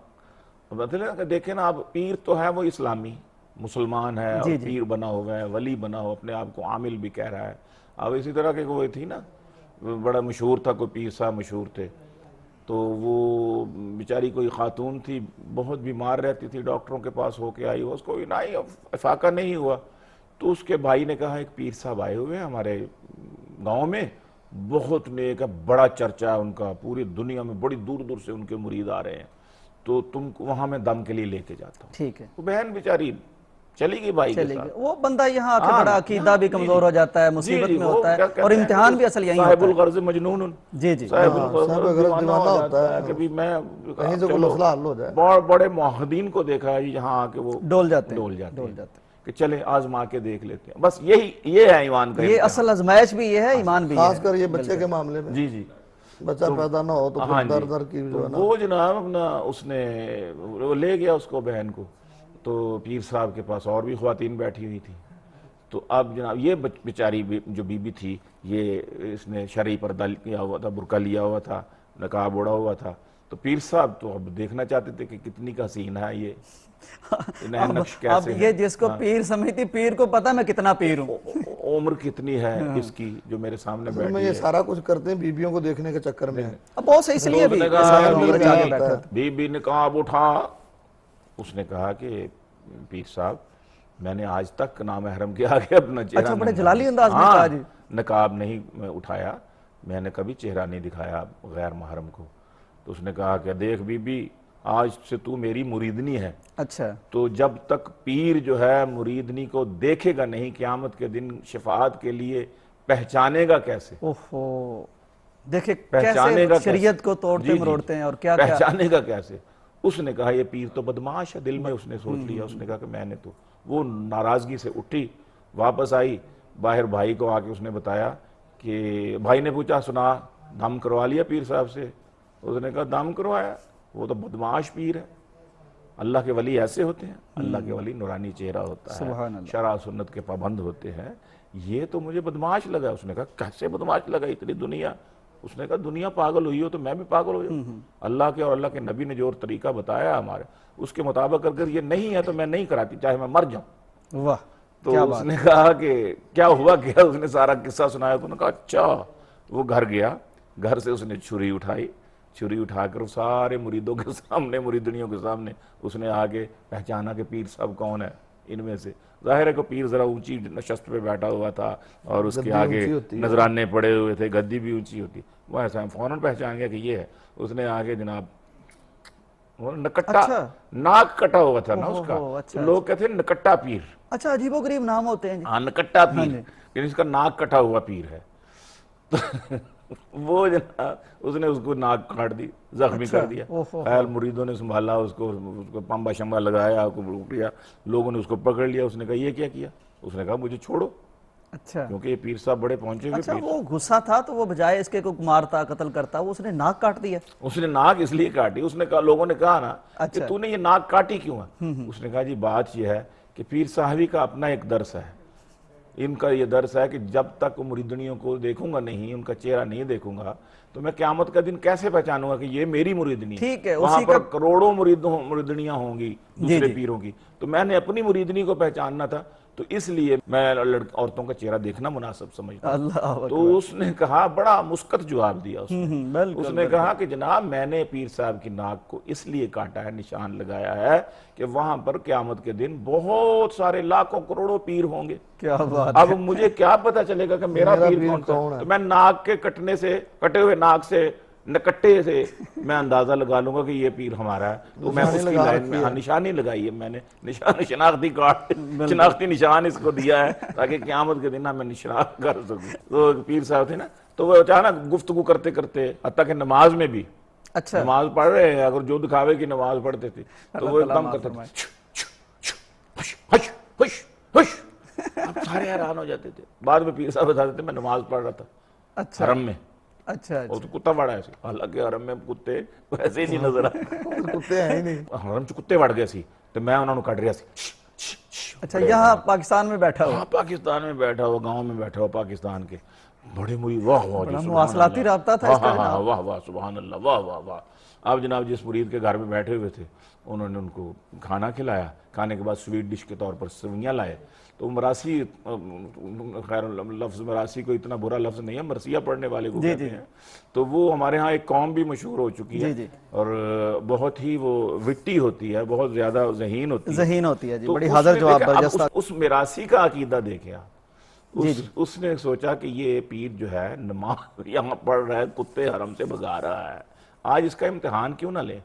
Speaker 3: مطلب دیکھیں نا آپ, پیر تو ہے وہ اسلامی مسلمان ہے, اور پیر بنا ہوا ہے, ولی بنا ہوا, اپنے آپ کو عامل بھی کہہ رہا ہے. اب اسی طرح کے وہ تھی نا, بڑا مشہور تھا, کوئی پیر صاحب مشہور تھے, تو وہ بیچاری کوئی خاتون تھی, بہت بیمار رہتی تھی, ڈاکٹروں کے پاس ہو کے آئی, اس کو افاقہ نہیں ہوا. تو اس کے بھائی نے کہا ایک پیر صاحب آئے ہوئے ہیں ہمارے گاؤں میں, بہت نیک ہے, بڑا چرچا ہے ان کا, پوری دنیا میں بڑی دور دور سے ان کے مرید آ رہے ہیں, تو تم کو وہاں میں دم کے لیے لے کے جاتا ہوں.
Speaker 2: ٹھیک ہے.
Speaker 3: وہ بہن بیچاری چلی گئی بھائی کے ساتھ.
Speaker 2: وہ بندہ یہاں آ کے بڑا عقیدہ بھی کمزور ہو جاتا ہے, مصیبت میں ہوتا ہے, اور امتحان بھی اصل یہی ہوتا ہے.
Speaker 3: صاحب الغرض مجنون.
Speaker 2: جی جی.
Speaker 3: صاحب الغرض دیوانہ ہو جاتا ہے کہ بھی میں
Speaker 4: کہیں سے کوئی مسئلہ حل ہو جائے.
Speaker 3: بڑے موحدین کو دیکھا ہے یہاں آ کے وہ
Speaker 2: ڈول جاتے
Speaker 3: ہیں کہ چلے آزما کے دیکھ لیتے ہیں. بس یہ ہے ایمان کا.
Speaker 2: یہ اصل ازمائش بھی یہ ہے, ایمان بھی.
Speaker 4: خاص کر یہ بچے کے معاملے میں.
Speaker 3: جی جی.
Speaker 4: بچہ پیدا نہ ہو تو پھر در در کی جو ہے نا.
Speaker 3: وہ جناب اپنا اس نے لے گیا اس کو, بہن کو, تو پیر صاحب کے پاس اور بھی خواتین بیٹھی ہوئی تھی. تو اب جناب یہ بیچاری جو بی بی تھی, یہ اس نے شرعی پردہ کیا ہوا تھا, برقع لیا ہوا تھا, نقاب اوڑھا ہوا تھا. تو پیر صاحب تو اب دیکھنا چاہتے تھے کہ کتنی کا حسین ہے یہ,
Speaker 2: اب یہ جس کو پیر سمجھتی, پیر کو پتا میں کتنا پیر ہوں,
Speaker 3: عمر کتنی ہے اس کی جو میرے سامنے بیٹھی ہے.
Speaker 4: یہ سارا کچھ کرتے ہیں بیبیوں کو دیکھنے کے چکر میں.
Speaker 2: اب بہت صحیح, اس لیے
Speaker 3: بی بی نقاب اٹھا. اس نے کہا کہ پیر صاحب میں نے آج تک نامحرم کے آگے اپنا چہرہ,
Speaker 2: اچھا بڑے جلالی انداز میں کہا جی,
Speaker 3: نقاب نہیں اٹھایا, میں نے کبھی چہرہ نہیں دکھایا غیر محرم کو. تو اس نے کہا کہ دیکھ بی بی, آج سے تو میری مریدنی ہے.
Speaker 2: اچھا.
Speaker 3: تو جب تک پیر جو ہے مریدنی کو دیکھے گا نہیں, قیامت کے دن شفاعت کے لیے پہچانے گا کیسے؟
Speaker 2: اوہو, دیکھیں کیسے شریعت کو توڑتے مروڑتے ہیں, اور کیا
Speaker 3: پہچانے گا کیسے. اس نے کہا یہ پیر تو بدمعاش ہے, دل میں اس نے سوچ لیا. اس نے کہا کہ میں نے تو, وہ ناراضگی سے اٹھی, واپس آئی, باہر بھائی کو آ کے اس نے بتایا کہ بھائی نے پوچھا سنا دم کروا لیا پیر صاحب سے؟ اس نے کہا دم کروایا, وہ تو بدمعاش پیر ہے. اللہ کے ولی ایسے ہوتے ہیں, اللہ کے ولی نورانی چہرہ ہوتا ہے, شرع سنت کے پابند ہوتے ہیں. یہ تو مجھے بدمعاش لگا. اس نے کہا کیسے بدمعاش لگا, اتنی دنیا. اس نے کہا دنیا پاگل ہوئی ہو تو میں بھی پاگل ہو جاؤں. اللہ کے اور اللہ کے نبی نے جو طریقہ بتایا ہمارے, اس کے مطابق اگر یہ نہیں ہے تو میں نہیں کراتی, چاہے میں مر جاؤں.
Speaker 2: واہ.
Speaker 3: تو اس نے کہا کہ کیا ہوا کیا, اس نے سارا قصہ سنایا. تو نے کہا اچھا. وہ گھر گیا, گھر سے اس نے چھری اٹھائی, چھری اٹھا کر سارے مریدوں کے سامنے, مریدنیوں کے سامنے اس نے آگے پہچانا کہ پیر صاحب کون ہے ان میں سے. ظاہر ہے کہ پیر ذرا اونچی نشست پہ بیٹھا ہوا تھا, اور اس کے آگے نذرانے پڑے ہوئے تھے, گدی بھی اونچی ہوتی. وہ ایسا فوراً پہچان گیا کہ یہ ہے. اس نے آگے جناب نکٹا, ناک کٹا ہوا تھا نا اس کا, لوگ کہتے ہیں نکٹا پیر.
Speaker 2: اچھا, عجیب و غریب نام ہوتے ہیں.
Speaker 3: ہاں, نکٹا پیر, یعنی اس کا ناک کٹا ہوا پیر ہے. وہ جناب اس نے اس کو ناک کاٹ دی، زخمی کر دیا. خیر مریدوں نے سنبھالا اس کو پمبا شمبا لگایا، لوگوں نے اس کو پکڑ لیا. اس نے کہا یہ کیا کیا؟ اس نے کہا مجھے چھوڑو.
Speaker 2: اچھا
Speaker 3: کیونکہ یہ پیر صاحب بڑے پہنچے ہوئے.
Speaker 2: اچھا وہ غصہ تھا تو وہ بجائے اس کے کوئی مارتا قتل کرتا وہ اس نے ناک کاٹ دیا.
Speaker 3: اس نے ناک اس لیے کاٹی، اس نے کہا، لوگوں نے کہا نا کہ تو نے یہ ناک کاٹی کیوں ہے؟ اس نے کہا جی بات یہ ہے کہ پیر صاحبی کا اپنا ایک درس ہے، ان کا یہ درس ہے کہ جب تک مریدنیوں کو دیکھوں گا نہیں، ان کا چہرہ نہیں دیکھوں گا تو میں قیامت کا دن کیسے پہچانوں گا کہ یہ میری مریدنی ہے؟ وہاں پر کروڑوں مریدنیاں ہوں گی دوسرے پیروں کی، تو میں نے اپنی مریدنی کو پہچاننا تھا، تو اس لیے میں عورتوں کا چہرہ دیکھنا مناسب سمجھتا ہوں. تو اس نے کہا، بڑا مسکت جواب دیا اس نے کہا کہ جناب میں نے پیر صاحب کی ناک کو اس لیے کاٹا ہے، نشان لگایا ہے کہ وہاں پر قیامت کے دن بہت سارے لاکھوں کروڑوں پیر ہوں گے.
Speaker 2: کیا بات!
Speaker 3: اب مجھے کیا پتا چلے گا کہ میرا پیر کون ہے؟ تو میں ناک کے کٹنے سے، کٹے ہوئے ناک سے، نکٹے سے میں اندازہ لگا لوں گا کہ یہ پیر ہمارا ہے. تو میں اس کی لائن میں نشانی لگائی ہے، میں نے شناختی نشان اس کو دیا ہے تاکہ قیامت کے دن میں نشان کر سکوں. تو پیر صاحب تھے نا، تو وہ اچانک گفتگو کرتے کرتے، حتیٰ کہ نماز میں بھی، نماز پڑھ رہے ہیں، اگر جو دکھاوے کی نماز پڑھتے تھے تو وہ ایک دم کرتے تھے، اب سارے حیران ہو جاتے تھے. بعد میں پیر صاحب بتاتے تھے میں نماز پڑھ رہا تھا حرم میں.
Speaker 2: اچھا
Speaker 3: اور تو کتا بڑا ایسے، حالانکہ حرم میں کتے ویسے ہی نہیں نظر آتے،
Speaker 4: کتے ہیں ہی نہیں.
Speaker 3: حرم چ کتے وڑ گئے سی تو میں انہوں نے کٹ رہا سی.
Speaker 2: اچھا یہاں پاکستان میں بیٹھا ہوا؟
Speaker 3: ہاں پاکستان میں بیٹھا ہوا، گاؤں میں بیٹھا ہوا پاکستان کے. بڑے مرید، واہ واہ جی،
Speaker 2: مواصلاتی رابطہ تھا اس کا
Speaker 3: جناب، واہ واہ سبحان اللہ، واہ واہ واہ. آپ جناب جس مرید کے گھر میں بیٹھے ہوئے تھے انہوں نے ان کو کھانا کھلایا، کھانے کے بعد سویٹ ڈش کے طور پر سوئیاں لائے. تو مراسی، خیر لفظ مراسی کو اتنا برا لفظ نہیں ہے، مرثیہ پڑھنے والے کو کہتے ہیں. تو وہ ہمارے ہاں ایک قوم بھی مشہور ہو چکی ہے اور بہت ہی وہ وٹی ہوتی ہے، بہت زیادہ ذہین ہوتی ہے
Speaker 2: جی، بڑی حاضر جواب برجستہ.
Speaker 3: اس مراسی کا عقیدہ دیکھے اس نے سوچا کہ یہ پیر جو ہے نماز یہاں پڑھ رہا ہے، کتے حرم سے بھگا رہا ہے، آج اس کا امتحان کیوں نہ لے.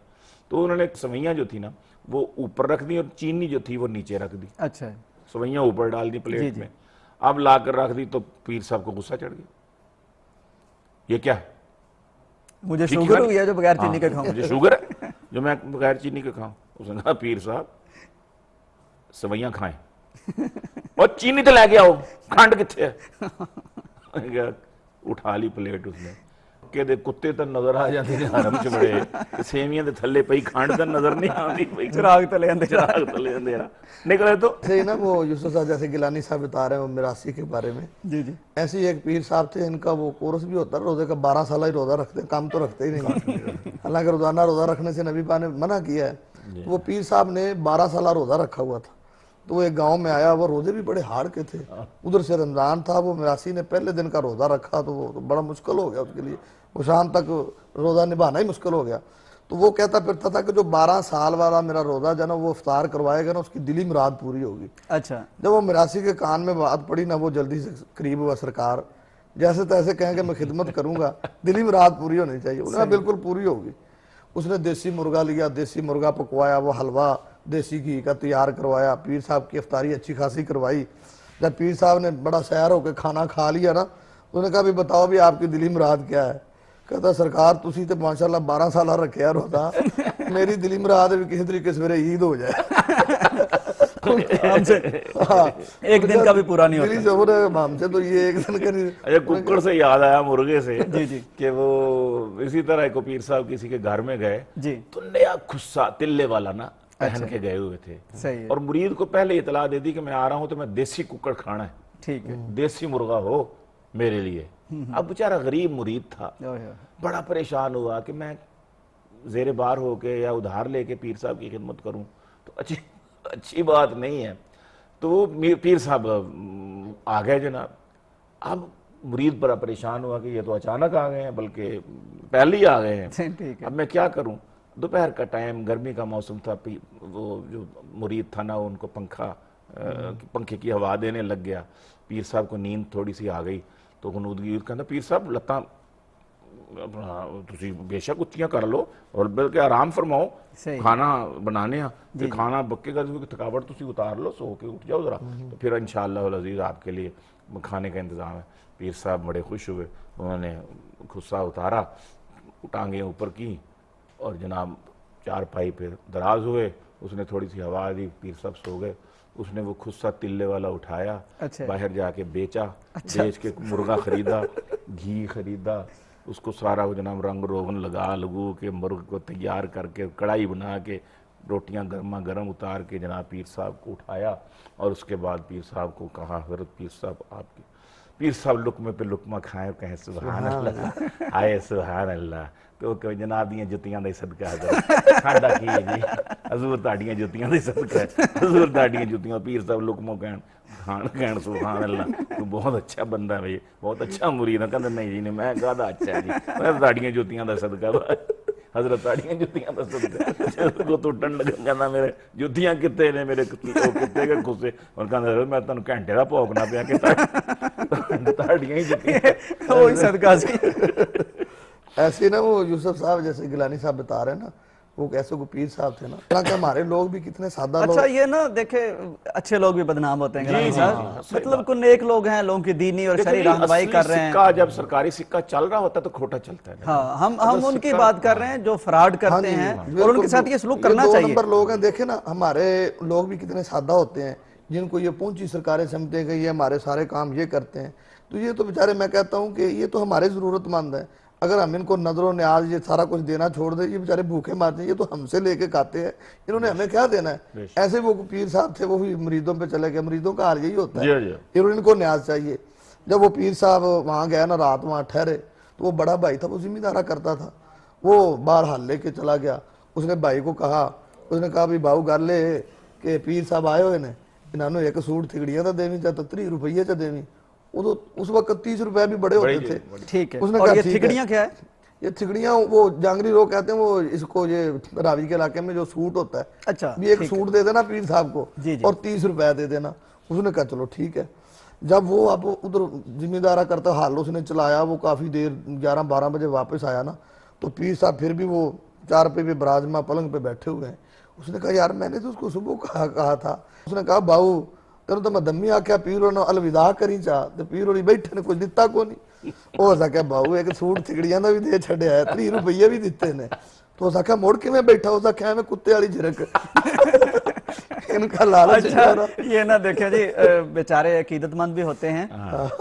Speaker 3: تو انہوں نے سوئیاں جو تھی نا وہ اوپر رکھ دی اور چینی جو تھی وہ نیچے رکھ دی.
Speaker 2: اچھا
Speaker 3: سوئیاں اوپر ڈال دی پلیٹ میں، اب لا کر رکھ دی. تو پیر صاحب کو غصہ چڑھ گیا، یہ کیا ہے؟
Speaker 2: مجھے شوگر ہوئی ہے جو بغیر چینی کے کھاؤں.
Speaker 3: مجھے شوگر ہے جو میں بغیر چینی کے کھاؤں. اس نے کہا پیر صاحب سوئیاں کھائیں اور چینی تو لے کے آؤ، کھنڈ کتنے ہے؟ اٹھا لی پلیٹ اس نے کہ دے کتے تو نظر آ جاتے ہیں حرم چ بڑے، سیویاں دے تھلے پئی کھنڈ تو نظر نہیں آتی پئی،
Speaker 2: چراغ تلے
Speaker 3: اندھیرا نکلے. تو
Speaker 4: صحیح نا، وہ یوسف صاحب جیسے گیلانی صاحب بتا رہے ہیں وہ مراسی کے بارے میں،
Speaker 2: جی جی،
Speaker 4: ایسے ہی ایک پیر صاحب تھے، ان کا وہ کورس بھی ہوتا ہے روزے کا، 12 سالہ ہی روزہ رکھتے ہیں، کام تو رکھتے ہی نہیں. حالانکہ روزانہ روزہ رکھنے سے نبی پاک نے منع کیا ہے. وہ پیر صاحب نے 12 سالہ روزہ رکھا ہوا تھا. تو وہ ایک گاؤں میں آیا، وہ روزے بھی بڑے ہارڈ کے تھے، ادھر سے رمضان تھا. وہ مراسی نے پہلے دن کا روزہ رکھا تو وہ بڑا مشکل ہو گیا اس کے لیے، وہ شام تک روزہ نبھانا ہی مشکل ہو گیا. تو وہ کہتا پھرتا تھا کہ جو 12 سال والا میرا روزہ جو ہے نا وہ افطار کروائے گا نا اس کی دلی مراد پوری ہوگی.
Speaker 2: اچھا
Speaker 4: جب وہ مراسی کے کان میں بات پڑی نا، وہ جلدی سے قریب ہوا، سرکار جیسے تیسے کہیں کہ میں خدمت کروں گا، دلی مراد پوری ہونی چاہیے. انہوں نے بالکل پوری ہوگی. اس نے دیسی مرغا لیا، دیسی مرغا پکوایا، وہ حلوہ دیسی گھی کا تیار کروایا، پیر صاحب کی افطاری اچھی خاصی کروائی. جب پیر صاحب نے بڑا سیر ہو کے کھانا کھا لیا نا، انہوں نے کہا بھی بتاؤ بھی آپ کی دلی مراد کیا ہے؟ کہتا سرکار تسی تے ماشاءاللہ 12 سالہ رکھیا روزہ، میری دلی مراد ہے بھی کسی طریقے سے میرے عید ہو جائے.
Speaker 2: ایک دن کا بھی پورا نہیں ہوتا.
Speaker 4: دلی زبر ہے ہم سے تو یہ ایک دن کا نہیں.
Speaker 3: اچھا ککڑ سے یاد آیا مرغے سے کہ وہ اسی طرح ایک پیر صاحب کسی کے گھر میں گئے تو نیا خصہ تلے والا نا پہن کے گئے ہوئے تھے، اور مرید کو پہلے اطلاع دے دی کہ میں آ رہا ہوں تو میں دیسی ککڑ کھانا ہے،
Speaker 2: ٹھیک ہے،
Speaker 3: دیسی مرغا ہو میرے لیے. اب بیچارہ غریب مرید تھا، بڑا پریشان ہوا کہ میں زیر بار ہو کے یا ادھار لے کے پیر صاحب کی خدمت کروں تو اچھی بات نہیں ہے. تو وہ پیر صاحب آ گئے جناب. اب مرید بڑا پریشان ہوا کہ یہ تو اچانک آ گئے ہیں، بلکہ پہلے ہی آ گئے ہیں، اب میں کیا کروں؟ دوپہر کا ٹائم، گرمی کا موسم تھا، وہ جو مرید تھا نا ان کو پنکھے کی ہوا دینے لگ گیا. پیر صاحب کو نیند تھوڑی سی آ گئی تو غنودگی کہنا پیر صاحب لتاں تسی بے شک اچھیاں کر لو اور بلکہ آرام فرماؤ، کھانا بنانے ہیں، کھانا بکے گا تھکاوٹ تسی اتار لو، سو کے اٹھ جاؤ ذرا، تو پھر انشاءاللہ العزیز آپ کے لیے کھانے کا انتظام ہے. پیر صاحب بڑے خوش ہوئے، انہوں نے خصہ اتارا، ٹانگیں اوپر کی اور جناب چارپائی پہ دراز ہوئے، اس نے تھوڑی سی ہوا دی، پیر صاحب سو گئے، اس نے وہ خصہ تلے والا اٹھایا، باہر جا کے بیچا، بیچ کے مرغا خریدا، گھی خریدا، اس کو سارا وہ جناب رنگ روغن لگو کے مرغ کو تیار کر کے کڑھائی بنا کے روٹیاں گرما گرم اتار کے جناب پیر صاحب کو اٹھایا، اور اس کے بعد پیر صاحب کو کہا حضرت پیر صاحب آپ کی، پیر صاحب لقمے پہ لقمہ کھائیں، کہیں سبحان اللہ، آئے سبحان اللہ، تو کہ جناب دیاں جتیاں دا صدقہ حضرت ساڈا کی ہے جی، حضور تاڑیاں جتیاں دا صدقہ ہے، حضور تاڑیاں جتیاں، پیر صاحب لقموں کہن سبحان اللہ، تو بہت اچھا بندہ ہے بھائی، بہت اچھا مرید ہے، کہندے نہیں جی، میں کہا دا اچھا ہے جی، میں تاڑیاں جتیاں دا صدقہ حضرت تاڑیاں جتیاں دا صدقہ کو ٹوٹن لگا، کہنا میرے جتیاں کتے نے، میرے کتے کے خصے، اور کہنا میں تنوں گھنٹے دا پوکنا پیا کہ تاڑیاں ہی جتیاں
Speaker 2: وہی صدقہ سی۔
Speaker 4: ایسے نا وہ یوسف صاحب جیسے گیلانی صاحب بتا رہے ہیں نا، وہ کیسے کو پیر صاحب تھے نا، حالانکہ ہمارے لوگ بھی کتنے سادہ لوگ۔
Speaker 2: اچھا یہ نا دیکھیں اچھے لوگ بھی بدنام ہوتے ہیں گیلانی صاحب، مطلب کوئی نیک لوگ ہیں، لوگوں کی دینی اور شرعی رہنمائی کر رہے ہیں۔
Speaker 3: سکہ جب سرکاری سکہ چل رہا ہوتا ہے تو کھوٹا چلتا ہے،
Speaker 2: ہاں ہم ان کی بات کر رہے ہیں جو فراڈ کرتے ہیں، اور ان کے ساتھ یہ سلوک کرنا
Speaker 4: دو
Speaker 2: چاہیے۔
Speaker 4: نمبر لوگ ہیں، دیکھیں نا ہمارے لوگ بھی کتنے سادہ ہوتے ہیں، جن کو یہ پہنچی سرکاریں سمجھتے ہیں کہ یہ ہمارے سارے کام یہ کرتے ہیں، تو یہ تو بیچارے میں کہتا ہوں کہ یہ تو ہمارے ضرورت مند ہیں، اگر ہم ان کو نظر و نیاز یہ سارا کچھ دینا چھوڑ دیں، یہ بیچارے بھوکے مرتے ہیں، یہ تو ہم سے لے کے کھاتے ہیں، انہوں نے ہمیں کیا دینا ہے۔ ایسے وہ پیر صاحب تھے، وہ بھی مریدوں پہ چلے گئے، مریدوں کا حال یہی ہوتا ہے، پھر ان کو نیاز چاہیے۔ جب وہ پیر صاحب وہاں گیا نا، رات وہاں ٹھہرے، تو وہ بڑا بھائی تھا، وہ ذمہ دارہ کرتا تھا، وہ باہر حال لے کے چلا گیا، اس نے بھائی کو کہا، اس نے کہا بھی باؤ گل لے کہ پیر صاحب آئے ہوئے نے، انہوں نے ایک سوٹ تھگڑیاں تھا دیویں چاہتا 30 روپیے چاہ دیویں، اس وقت 30 روپے بھی بڑے ہوتے تھے۔
Speaker 2: ٹھیک ہے،
Speaker 4: اس نے
Speaker 2: اور
Speaker 4: کہا
Speaker 2: یہ
Speaker 4: ٹھیک ہے۔
Speaker 2: تھگڑیاں کیا ہے؟
Speaker 4: یہ تھگڑیاں وہ جانگری لوگ کہتے ہیں، وہ اس کو یہ راوی کے علاقے میں جو سوٹ ہوتا ہے،
Speaker 2: اچھا
Speaker 4: بھی ایک سوٹ دے دینا پیر صاحب کو
Speaker 2: جی جی،
Speaker 4: اور 30 روپے دے دینا۔ اس نے کہا چلو ٹھیک ہے۔ جب وہ اب ادھر ذمہ دارہ کرتا حال اس نے چلایا، وہ کافی دیر 11-12 بجے واپس آیا نا، تو پیر صاحب پھر بھی وہ چارپے پہ براجما پلنگ پہ بیٹھے ہوئے ہیں۔ اس نے کہا یار میں نے تو اس کو صبح کہا تھا۔ اس نے کہا باؤ تینوں تو میں دمی آکھیا پیر ہونا الوداع کری چاہ، تو پیر ہوری بیٹھے نے کچھ دیتا کو نہیں۔ وہ سکھا باؤ ایک سوٹ تھگڑیاں دا بھی دے چھڑیا ہے، 30 روپیے بھی دیتے نے، تو سکھا موڑ کے میں بیٹھا، ہو سکھا میں کتے والی جھرک ان کا لالچ ہے۔
Speaker 2: اچھا یہ نہ دیکھیں جی، بیچارے عقیدت مند بھی ہوتے ہیں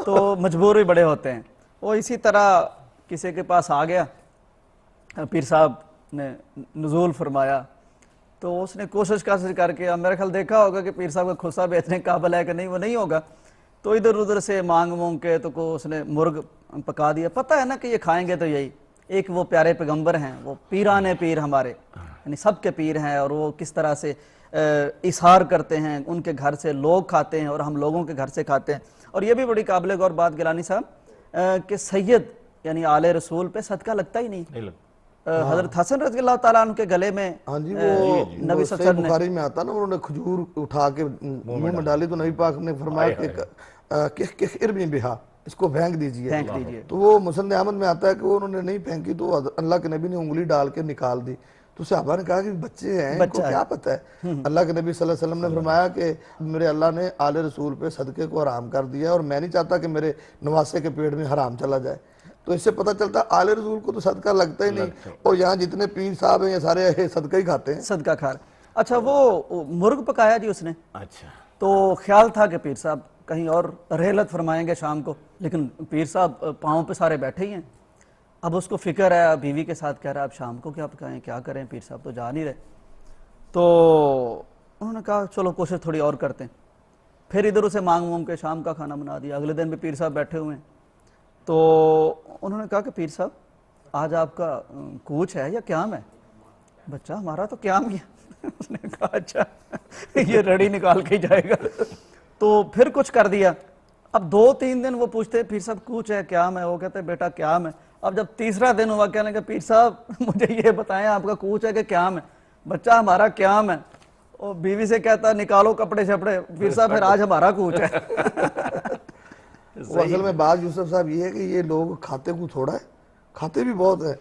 Speaker 2: تو مجبور بھی بڑے ہوتے ہیں۔ وہ اسی طرح کسی کے پاس آ گیا، پیر صاحب نے نزول فرمایا، تو اس نے کوشش کر کے، میرا خیال دیکھا ہوگا کہ پیر صاحب کا خصہ بیچنے قابل ہے کہ نہیں، وہ نہیں ہوگا، تو ادھر ادھر سے مانگ کے تو کو اس نے مرغ پکا دیا۔ پتہ ہے نا کہ یہ کھائیں گے تو یہی، ایک وہ پیارے پیغمبر ہیں، وہ پیران پیر ہمارے، یعنی سب کے پیر ہیں، اور وہ کس طرح سے اظہار کرتے ہیں، ان کے گھر سے لوگ کھاتے ہیں اور ہم لوگوں کے گھر سے کھاتے ہیں۔ اور یہ بھی بڑی قابل غور بات گیلانی صاحب کہ سید یعنی آل رسول پہ صدقہ لگتا ہی نہیں۔ حضرت حسن رضی اللہ تعالیٰ عنہ کے گلے میں
Speaker 4: ہاں جی، وہ
Speaker 2: نبی صلی اللہ علیہ
Speaker 4: صحیح
Speaker 2: وسلم نے،
Speaker 4: بخاری میں آتا نا، انہوں نے کھجور اٹھا کے منہ میں ڈالی تو نبی پاک نے فرمایا کہ ارمی بہا، اس کو پھینک دیجئے۔
Speaker 2: پھینک دیجئے۔
Speaker 4: تو وہ مسند احمد میں آتا ہے کہ وہ انہوں نے نہیں پھینکی تو اللہ کے نبی نے انگلی ڈال کے نکال دی، تو صحابہ نے کہا کہ بچے ہیں، ان کو کیا پتہ ہے۔ اللہ کے نبی صلی اللہ علیہ وسلم نے فرمایا کہ میرے اللہ نے آل رسول پہ صدقے کو حرام کر دیا، اور میں نہیں چاہتا کہ میرے نواسے کے پیٹ میں حرام چلا جائے۔ تو اس سے پتہ چلتا آل رسول کو تو صدقہ لگتا ہی نہیں، اور یہاں جتنے پیر صاحب ہیں یہ سارے صدقہ ہی کھاتے ہیں،
Speaker 2: صدقہ کھا رہے۔ اچھا وہ مرغ پکایا جی اس نے،
Speaker 3: اچھا
Speaker 2: تو خیال تھا کہ پیر صاحب کہیں اور رحلت فرمائیں گے شام کو، لیکن پیر صاحب پاؤں پہ سارے بیٹھے ہی ہیں۔ اب اس کو فکر ہے، بیوی کے ساتھ کہہ رہا ہے اب شام کو کیا پکائیں، کیا کریں، پیر صاحب تو جا نہیں رہے۔ تو انہوں نے کہا چلو کوشش تھوڑی اور کرتے ہیں۔ پھر ادھر اسے مانگ کے شام کا کھانا بنا دیا۔ اگلے دن بھی پیر صاحب بیٹھے ہوئے ہیں، تو انہوں نے کہا کہ پیر صاحب آج آپ کا کوچ ہے یا قیام ہے؟ بچہ ہمارا تو قیام کیا۔ اس نے کہا اچھا یہ رڑی نکال کے جائے گا۔ تو پھر کچھ کر دیا۔ اب 2-3 دن وہ پوچھتے پیر صاحب کوچ ہے قیام ہے، وہ کہتے بیٹا قیام ہے۔ اب جب تیسرا دن ہوا کہنے لگا پیر صاحب مجھے یہ بتائیں آپ کا کوچ ہے کہ قیام ہے؟ بچہ ہمارا قیام ہے۔ اور بیوی سے کہتا نکالو کپڑے شپڑے، پیر صاحب پھر آج ہمارا کوچ ہے۔
Speaker 4: وہ اصل میں بات یوسف صاحب یہ ہے کہ یہ لوگ کھاتے کو تھوڑا ہے، کھاتے بھی بہت ہے،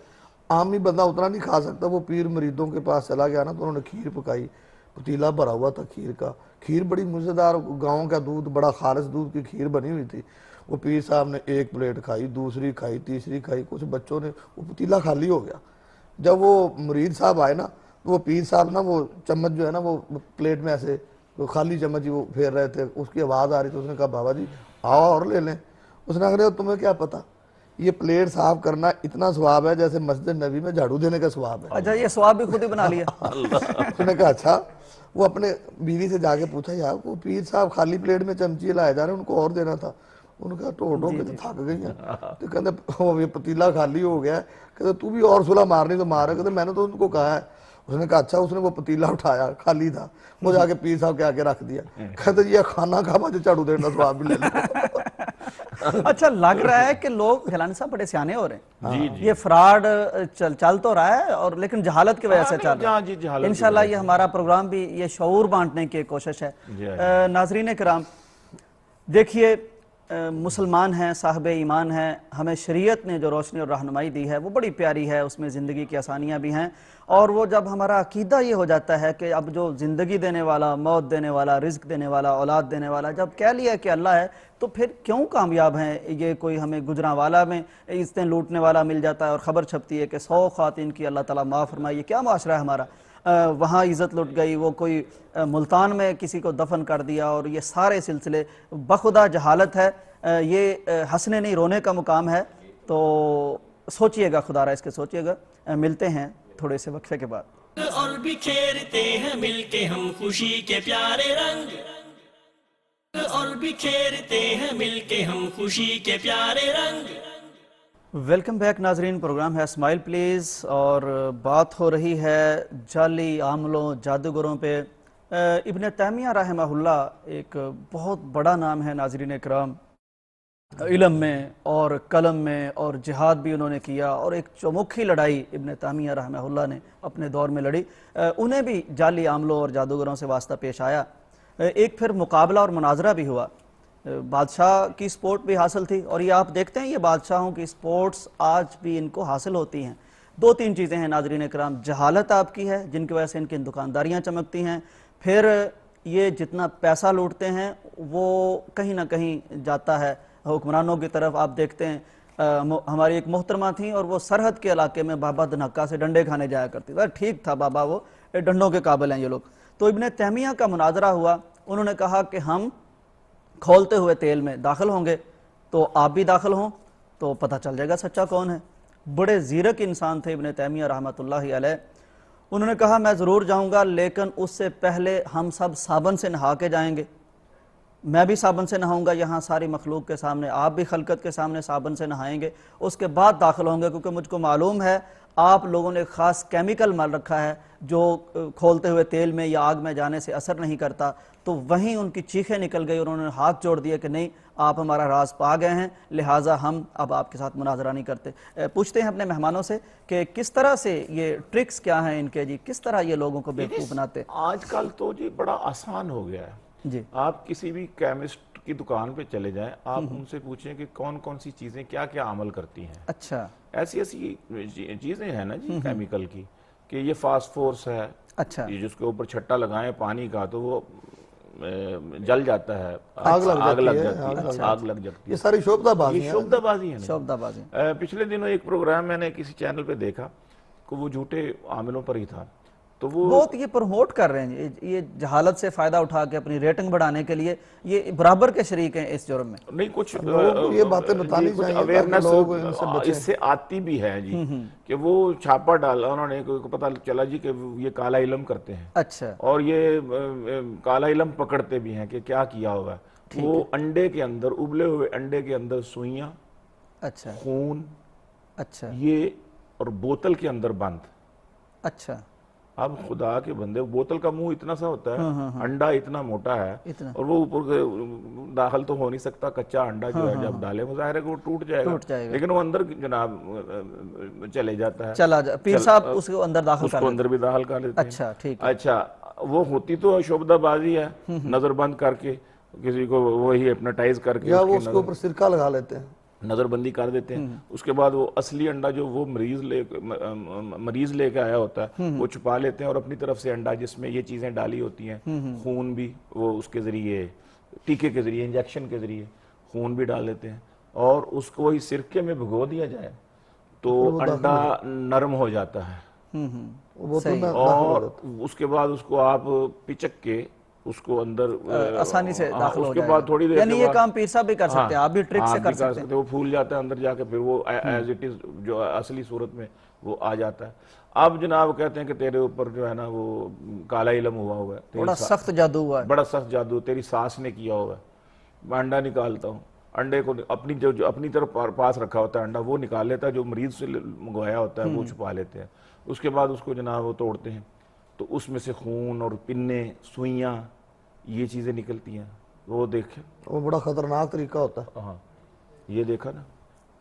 Speaker 4: عام ہی بندہ اتنا نہیں کھا سکتا۔ وہ پیر مریدوں کے پاس چلا گیا نا، تو انہوں نے کھیر پکائی، پتیلا بھرا ہوا تھا کھیر کا، کھیر بڑی مزیدار، گاؤں کا دودھ، بڑا خالص دودھ کی کھیر بنی ہوئی تھی۔ وہ پیر صاحب نے ایک پلیٹ کھائی، دوسری کھائی، تیسری کھائی، کچھ بچوں نے، وہ پتیلا خالی ہو گیا۔ جب وہ مرید صاحب آئے نا، تو وہ پیر صاحب نا وہ چمچ جو ہے نا وہ پلیٹ میں ایسے خالی چمچ ہی وہ پھیر رہے تھے، اس کی آواز آ رہی تھی۔ اس نے کہا بابا جی آؤ اور لے لیں۔ اس نے کہا تمہیں کیا پتا، یہ پلیٹ صاف کرنا اتنا ثواب ہے جیسے مسجد نبی میں جھاڑو دینے کا ثواب ہے۔
Speaker 2: اچھا، یہ ثواب بھی خود ہی بنا لیا۔
Speaker 4: اس نے کہا اچھا۔ وہ اپنے بیوی سے جا کے پوچھا یار وہ پیر صاحب خالی پلیٹ میں چمچی لائے جا رہے ہیں، ان کو اور دینا تھا۔ ان کا ٹوٹوں کے تو تھک گئی ہیں، تو کہتے یہ پتیلا خالی ہو گیا ہے، کہتے تو بھی اور صلح مارنی تو مار ہے، کہتے میں نے تو ان کو کہا ہے۔ اس نے کہا اچھا۔ اس نے وہ پتیلا اٹھایا، خالی تھا، وہ جا کے پیر صاحب کے آگے رکھ دیا، کہتے یہ کھانا کھا مجھے جھاڑو دینا ثواب بھی لے لو۔
Speaker 2: اچھا لگ رہا ہے کہ لوگ گیلانی صاحب بڑے سیانے ہو رہے ہیں، یہ فراڈ چل تو رہا ہے اور لیکن جہالت کی وجہ سے چل رہا ہے۔ انشاءاللہ یہ ہمارا پروگرام بھی یہ شعور بانٹنے کی کوشش ہے۔ ناظرین کرام دیکھیے، مسلمان ہیں، صاحب ایمان ہیں، ہمیں شریعت نے جو روشنی اور رہنمائی دی ہے وہ بڑی پیاری ہے، اس میں زندگی کی آسانیاں بھی ہیں، اور وہ جب ہمارا عقیدہ یہ ہو جاتا ہے کہ اب جو زندگی دینے والا، موت دینے والا، رزق دینے والا، اولاد دینے والا جب کہہ لیا کہ اللہ ہے، تو پھر کیوں کامیاب ہیں یہ کوئی ہمیں گجرانوالا میں عزتیں لوٹنے والا مل جاتا ہے اور خبر چھپتی ہے کہ 100 خواتین کی اللہ تعالیٰ معاف فرمائے، یہ کیا معاشرہ ہے ہمارا؟ وہاں عزت لٹ گئی، وہ کوئی ملتان میں کسی کو دفن کر دیا، اور یہ سارے سلسلے بخدا جہالت ہے، یہ ہنسنے نہیں رونے کا مقام ہے۔ تو سوچئے گا، خدا را اس کے سوچئے گا۔ ملتے ہیں تھوڑے سے وقفے کے بعد۔
Speaker 1: اور بکھیرتے ہیں مل کے ہم خوشی کے پیارے رنگ، اور بکھیرتے ہیں مل کے ہم خوشی کے پیارے رنگ۔
Speaker 2: ویلکم بیک ناظرین، پروگرام ہے اسمائل پلیز، اور بات ہو رہی ہے جعلی عاملوں، جادوگروں پہ۔ ابن تیمیہ رحمہ اللہ ایک بہت بڑا نام ہے ناظرین اکرام، علم میں اور قلم میں، اور جہاد بھی انہوں نے کیا، اور ایک چومکھی لڑائی ابن تیمیہ رحمہ اللہ نے اپنے دور میں لڑی۔ انہیں بھی جعلی عاملوں اور جادوگروں سے واسطہ پیش آیا۔ ایک پھر مقابلہ اور مناظرہ بھی ہوا، بادشاہ کی سپورٹ بھی حاصل تھی، اور یہ آپ دیکھتے ہیں یہ بادشاہوں کی سپورٹس آج بھی ان کو حاصل ہوتی ہیں۔ 2-3 چیزیں ہیں ناظرین اکرام، جہالت آپ کی ہے جن کی وجہ سے ان کی دکانداریاں چمکتی ہیں، پھر یہ جتنا پیسہ لوٹتے ہیں وہ کہیں نہ کہیں جاتا ہے حکمرانوں کی طرف۔ آپ دیکھتے ہیں ہماری ایک محترمہ تھیں اور وہ سرحد کے علاقے میں بابا دھنکا سے ڈنڈے کھانے جایا کرتی تھی، ٹھیک تھا بابا، وہ ڈنڈوں کے قابل ہیں یہ لوگ۔ تو ابن تیمیہ کا مناظرہ ہوا، انہوں نے کہا کہ ہم کھولتے ہوئے تیل میں داخل ہوں گے، تو آپ بھی داخل ہوں تو پتہ چل جائے گا سچا کون ہے۔ بڑے زیرک انسان تھے ابن تیمیہ رحمۃ اللہ علیہ۔ انہوں نے کہا میں ضرور جاؤں گا، لیکن اس سے پہلے ہم سب صابن سے نہا کے جائیں گے، میں بھی صابن سے نہاؤں گا یہاں ساری مخلوق کے سامنے، آپ بھی خلقت کے سامنے صابن سے نہائیں گے، اس کے بعد داخل ہوں گے، کیونکہ مجھ کو معلوم ہے آپ لوگوں نے خاص کیمیکل مال رکھا ہے جو کھولتے ہوئے تیل میں یا آگ میں جانے سے اثر نہیں کرتا۔ تو وہیں ان کی چیخیں نکل گئی اور انہوں نے ہاتھ جوڑ دیا کہ نہیں، آپ ہمارا راز پا گئے ہیں، لہٰذا ہم اب آپ کے ساتھ مناظرہ نہیں کرتے۔ پوچھتے ہیں اپنے مہمانوں سے کہ کس طرح سے یہ ٹرکس کیا ہیں ان کے، جی کس طرح یہ لوگوں کو بیوقوف بناتے؟
Speaker 3: آج کل تو جی بڑا آسان ہو گیا ہے،
Speaker 2: جی
Speaker 3: آپ کسی بھی کیمسٹ کی دکان پہ چلے جائیں، آپ ان سے پوچھیں کہ کون کون سی چیزیں کیا کیا عمل کرتی ہیں۔
Speaker 2: اچھا
Speaker 3: ایسی چیزیں ہیں نا جی کیمیکل کی، کہ یہ فاسفورس ہے،
Speaker 2: اچھا
Speaker 3: یہ جس کے اوپر چھٹا لگائیں پانی کا تو وہ جل جاتا ہے،
Speaker 4: آگ لگ
Speaker 3: آگ لگ
Speaker 4: جاتی ہے،
Speaker 3: جاتی ہے، آگ لگ جاتی
Speaker 4: یہ
Speaker 3: ہے۔
Speaker 4: ساری شوبدہ بازی
Speaker 3: یہ
Speaker 4: ہیں۔
Speaker 3: شوبدہ بازی ہے نا۔
Speaker 2: شوبدہ بازی۔
Speaker 3: پچھلے دنوں ایک پروگرام میں نے کسی چینل پہ دیکھا کہ وہ جھوٹے عاملوں پر ہی تھا، تو وہ
Speaker 2: بہت یہ پروموٹ کر رہے ہیں، یہ جہالت سے فائدہ اٹھا کے اپنی ریٹنگ بڑھانے کے لیے یہ برابر کے شریک ہیں اس جرم میں۔
Speaker 3: نہیں، کچھ
Speaker 4: لوگوں کو یہ باتیں بتانی
Speaker 3: کچھ
Speaker 4: چاہیے
Speaker 3: اویئرنیس
Speaker 4: تاکہ لوگ ان سے بچیں۔
Speaker 3: اس سے آتی بھی ہے جی، کہ وہ چھاپا ڈالا انہوں نے، پتہ چلا جی کہ یہ کالا علم کرتے ہیں،
Speaker 2: اچھا
Speaker 3: اور یہ کالا علم پکڑتے بھی ہیں کہ کیا کیا ہوا ہے۔ وہ انڈے کے اندر، ابلے ہوئے انڈے کے اندر سوئیاں،
Speaker 2: اچھا
Speaker 3: خون،
Speaker 2: اچھا
Speaker 3: یہ، اور بوتل کے اندر بند۔
Speaker 2: اچھا
Speaker 3: اب خدا کے بندے، بوتل کا منہ اتنا سا ہوتا ہے، انڈا اتنا موٹا ہے،
Speaker 2: اتنا
Speaker 3: اور وہ اوپر داخل تو ہو نہیں سکتا، کچا انڈا جو ہے جب ڈالے مظاہر ہے کہ وہ ٹوٹ جائے گا، لیکن وہ اندر جناب چلے جاتا ہے،
Speaker 2: چلا جا پیر صاحب اس کو اندر داخل
Speaker 3: اس
Speaker 2: کر
Speaker 3: کو اندر بھی داخل کر لیتے ہیں۔
Speaker 2: اچھا ٹھیک ہے۔
Speaker 3: اچھا، وہ ہوتی تو شعبدہ بازی ہے، نظر بند کر کے کسی کو وہی اپناٹائز کر کے
Speaker 4: یا وہ اس کے اوپر سرکہ لگا لیتے ہیں،
Speaker 3: نظر بندی کر دیتے ہیں، اس کے بعد وہ اصلی انڈا جو وہ مریض لے کے آیا ہوتا ہے وہ چھپا لیتے ہیں، اور اپنی طرف سے انڈا جس میں یہ چیزیں ڈالی ہوتی ہیں، خون بھی وہ اس کے ذریعے، ٹیکے کے ذریعے، انجیکشن کے ذریعے خون بھی ڈال دیتے ہیں اور اس کو وہی سرکے میں بھگو دیا جائے تو انڈا نرم ہو جاتا ہے اور اس کے بعد اس کو آپ پچک کے اس کو اندر
Speaker 2: آسانی سے داخل ہو
Speaker 3: اس کے بعد تھوڑی دیر
Speaker 2: یعنی یہ کام پیر صاحب بھی کر سکتے ہیں، آپ بھی ٹرک سے کر سکتے ہیں،
Speaker 3: وہ پھول جاتا ہے اندر جا کے، پھر وہ ایز اٹ از جو اصلی صورت میں وہ آ جاتا ہے۔ اب جناب کہتے ہیں کہ تیرے اوپر جو ہے نا وہ کالا علم ہوا ہے،
Speaker 2: بڑا سخت جادو ہوا ہے،
Speaker 3: بڑا سخت جادو تیری ساس نے کیا ہوا ہے۔ میں انڈا نکالتا ہوں، انڈے کو جو اپنی طرف پاس رکھا ہوتا ہے انڈا وہ نکال لیتا ہے، جو مریض سے منگوایا ہوتا ہے وہ چھپا لیتے ہیں۔ اس کے بعد اس کو جناب وہ توڑتے ہیں تو اس میں سے خون اور پنے، سوئیاں، یہ چیزیں نکلتی ہیں۔ وہ دیکھیں،
Speaker 4: وہ بڑا خطرناک طریقہ ہوتا ہے۔
Speaker 3: ہاں یہ دیکھا نا،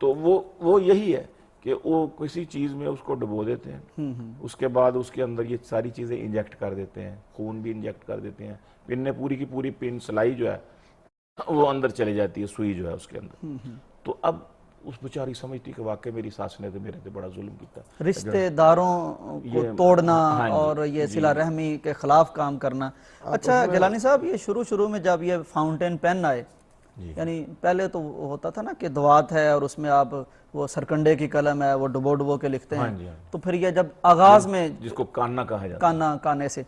Speaker 3: تو وہ یہی ہے کہ وہ کسی چیز میں اس کو ڈبو دیتے ہیں، اس کے بعد اس کے اندر یہ ساری چیزیں انجیکٹ کر دیتے ہیں، خون بھی انجیکٹ کر دیتے ہیں، پن پوری کی پوری پن سلائی جو ہے وہ اندر چلے جاتی ہے، سوئی جو ہے اس کے اندر۔ تو اب اس بیچاری سمجھتی کہ واقعی میری ساس نے تو میرے سے بڑا ظلم کیا،
Speaker 2: رشتہ داروں کو توڑنا اور یہ صلہ رحمی کے خلاف کام کرنا۔ اچھا گیلانی صاحب، یہ شروع میں جب یہ فاؤنٹین پین آئے، یعنی پہلے تو ہوتا تھا نا کہ دوات ہے اور اس میں آپ وہ سرکنڈے کی قلم ہے وہ ڈبو کے لکھتے ہیں، تو پھر یہ جب آغاز میں
Speaker 3: جس کو کانا کہا جاتا ہے،
Speaker 2: کانے سے،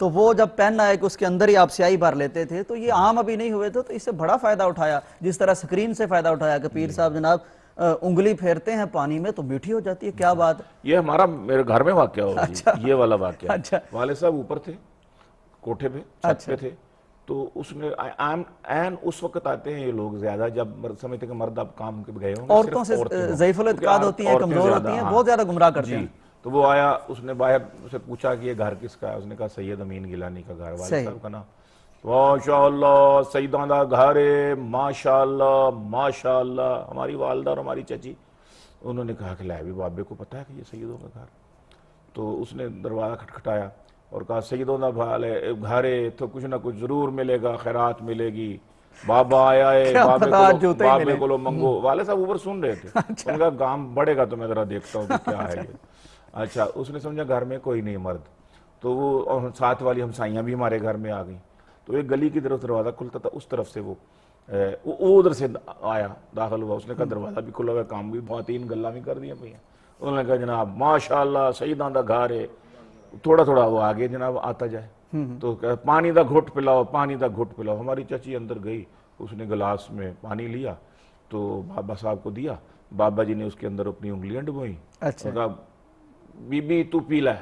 Speaker 2: تو وہ جب پین آئے کہ اس کے اندر ہی آپ سیاہی بھر لیتے تھے، تو یہ عام ابھی نہیں ہوئے تھے، تو اس سے بڑا فائدہ اٹھایا، جس طرح سکرین سے فائدہ اٹھایا کہ پیر صاحب جناب انگلی پھیرتے ہیں پانی میں تو میٹھی ہو جاتی ہے۔ کیا بات!
Speaker 3: یہ ہمارا میرے گھر میں واقعہ ہوا جی، یہ والا واقعہ۔ والد صاحب اوپر تھے، کوٹھے پہ، چھت پہ تھے، تو اس نے این اس وقت آتے ہیں یہ لوگ زیادہ جب سمجھتے کہ مرد اب کام کے گئے ہوں،
Speaker 2: عورتوں سے ضعیف الاعتقاد ہوتی ہیں، کمزور ہوتی ہیں، بہت زیادہ گمراہ کرتے ہیں۔
Speaker 3: تو وہ آیا، اس نے باہر سے پوچھا کہ یہ گھر کس کا ہے؟ اس نے کہا سید امین گیلانی کا گھر۔ والد صاحب کا نام، ماشاءاللہ سیدان دا گھر ہے، ماشاءاللہ ماشاءاللہ۔ ہماری والدہ اور ہماری چچی انہوں نے کہا کہ لے بھی بابے کو پتہ ہے کہ یہ سیدوں کا گھر۔ تو اس نے دروازہ کھٹکھٹایا اور کہا سیدوں دا گھر ہے تو کچھ نہ کچھ ضرور ملے گا، خیرات ملے گی، بابا آیا ہے، بابے کو لو منگو۔ والد صاحب اوپر سن رہے تھے، ان کا کام بڑھے گا تو میں ذرا دیکھتا ہوں کہ کیا ہے یہ۔ اچھا، اس نے سمجھا گھر میں کوئی نہیں مرد، تو وہ ساتھ والی ہمسائیاں بھی ہمارے گھر میں آ گئیں، تو ایک گلی کی طرف دروازہ کھلتا تھا، اس طرف سے وہ ادھر سے آیا، داخل ہوا۔ اس نے کہا دروازہ بھی کھلا ہوا ہے، کام بھی خواتین گلا بھی کر دیا پہ۔ انہوں نے کہا جناب ماشاءاللہ سیداں دا گھر ہے۔ تھوڑا تھوڑا وہ آگے جناب آتا جائے، تو پانی دا گھٹ پلاؤ، پانی دا گھٹ پلاؤ۔ ہماری چچی اندر گئی، اس نے گلاس میں پانی لیا تو بابا صاحب کو دیا، بابا جی نے اس کے اندر اپنی انگلیاں ڈبوئیں، کہا بی بی تو پی لے۔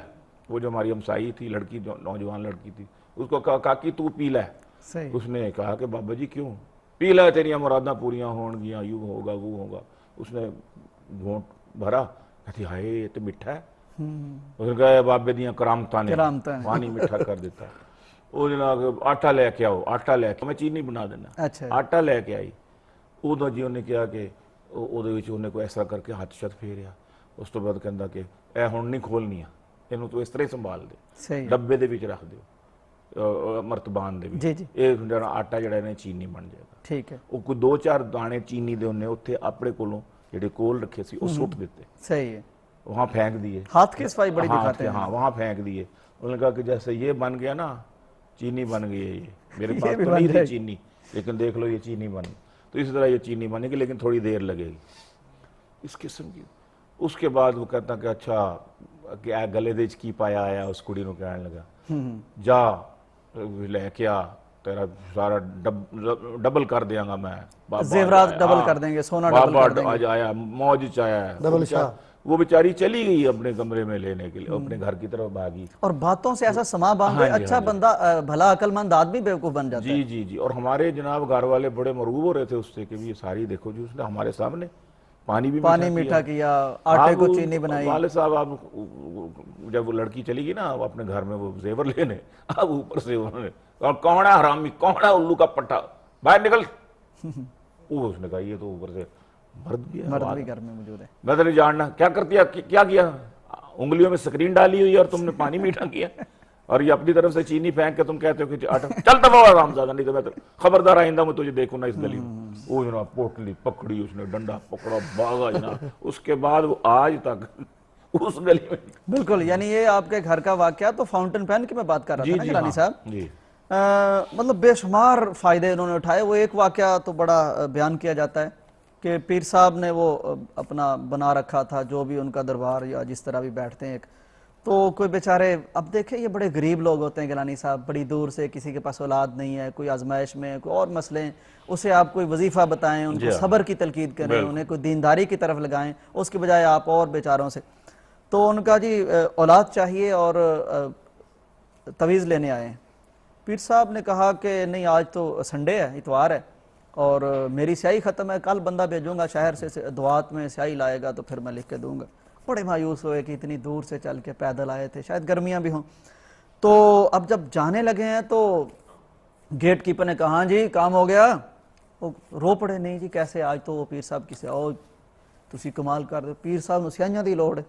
Speaker 3: وہ جو ہماری ہمسائی تھی لڑکی، جو نوجوان لڑکی تھی، اس کو کہا کاکی تو پی لے۔ اس نے کہا کہ بابا جی کیوں؟ پی لے، تیری مراداں پوریاں ہون گیاں، یوں ہوگا وہ ہوگا۔ اس نے گھونٹ بھرا، کہتی ہائے یہ تو میٹھا ہے۔ اس نے کہا بابے دیاں کرامتاں نے پانی میٹھا کر دیتا۔ وہ جناب آٹا لے کے آؤ، آٹا لے کے، میں چینی بنا دینا۔ آٹا لے کے آئی، ادو جی انہیں کیا کہ انہیں کو ایسا کر کے ہاتھ شت پھیریا۔ اس تو بعد کہندا کہ اے ہن نہیں کھولنی ہے، اینوں تو اس طرح سنبھال دے، ڈبے دے وچ رکھ دیو، مرتبان دے وچ، اے جڑا آٹا جڑا ہے چینی بن جائے گا۔ ٹھیک ہے، وہ کوئی 2-4 دانے چینی دے انہیں اتنے اپنے کولوں جڑے کول رکھے سی وہ سٹ دیتے، صحیح ہے، وہاں پھینک دیے۔
Speaker 2: ہاتھ کی صفائی بڑی دکھاتے ہیں۔
Speaker 3: ہاں وہاں پھینک دیے۔ انہوں نے کہا کہ جیسے یہ بن گیا نا، چینی بن گئی ہے، یہ میرے پاس تو نہیں تھی چینی لیکن دیکھ لو یہ چینی بن گئی، تو اس طرح یہ چینی بنے گی لیکن تھوڑی دیر لگے گی، اس قسم کی۔ اس کے بعد وہ کہتا کہ اچھا کہ گلے دے کی پایا آیا، اس کڑی نو کہنے لگا جا لے کے آ، تیرا سارا ڈبل کر دیا گا میں،
Speaker 2: زیورات ڈبل کر دیں گے، سونا ڈبل کر دیں گے۔
Speaker 3: آج آیا، موج چایا ہے، وہ بیچاری چلی گئی اپنے کمرے میں لینے کے لیے، اپنے گھر کی طرف بھاگی، اور
Speaker 2: باتوں سے ایسا سما باندھے اچھا بندہ بھلا عقل مند آدمی بیوقوف بن جاتا ہے۔
Speaker 3: جی۔ اور ہمارے جناب گھر والے بڑے مروب ہو رہے تھے اس سے کہ یہ ساری دیکھو جی، اس نے ہمارے سامنے پانی بھی میٹھا کیا، آٹے کو چینی بنائی۔ والد صاحب اب جب وہ لڑکی چلی گئی نا اپنے گھر میں وہ زیور لینے، اب اوپر سے انہوں نے کون ہے حرامی، کون ہے الو کا پٹھا، باہر نکل۔ وہ اس نے کہا یہ تو اوپر سے مرد بھی گھر میں موجود ہے، میں تو نہیں جاننا کیا کرتی ہے، کیا کیا انگلیوں میں سکرین ڈالی ہوئی اور تم نے پانی میٹھا کیا، اور یہ اپنی طرف سے چینی پھینک کے تم کہتے ہو کہ آٹا چلتا ہوا حرامزادہ، نہیں تو میں تو خبردار آئندہ میں تجھے دیکھوں نا اس گلی میں۔ وہ جناب پوٹلی پکڑی، اس نے ڈنڈا پکڑا، بھاگا جناب، اس کے بعد وہ آج تک اس گلی میں۔
Speaker 2: بالکل، یعنی یہ آپ کے گھر کا واقعہ تو فاؤنٹن پین کی میں بات کر رہا تھا نا گیلانی صاحب۔ مطلب بے شمار فائدے انہوں نے اٹھائے. وہ ایک واقعہ تو بڑا بیان کیا جاتا ہے کہ پیر صاحب نے وہ اپنا بنا رکھا تھا جو بھی ان کا دربار یا جس طرح بھی بیٹھتے ہیں ایک, تو کوئی بیچارے, اب دیکھیں یہ بڑے غریب لوگ ہوتے ہیں گیلانی صاحب, بڑی دور سے, کسی کے پاس اولاد نہیں ہے, کوئی آزمائش میں, کوئی اور مسئلے ہیں, اسے آپ کوئی وظیفہ بتائیں, ان کو صبر کی تلقین کریں, انہیں کوئی دینداری کی طرف لگائیں, اس کے بجائے آپ اور بیچاروں سے. تو ان کا جی اولاد چاہیے اور تویز لینے آئے ہیں. پیر صاحب نے کہا کہ نہیں آج تو سنڈے ہے, اتوار ہے, اور میری سیاہی ختم ہے, کل بندہ بھیجوں گا شہر سے دعات میں سیاہی لائے گا تو پھر میں لکھ کے دوں گا. بڑے مایوس ہوئے کہ اتنی دور سے چل کے پیدل آئے تھے, شاید گرمیاں بھی ہوں. تو اب جب جانے لگے ہیں تو گیٹ کیپر نے کہا ہاں جی کام ہو گیا. وہ رو پڑے, نہیں جی کیسے, آج تو وہ پیر صاحب کسے, او تسی کمال کر دو, پیر صاحب نو سیاہیاں دی لوڑ ہے.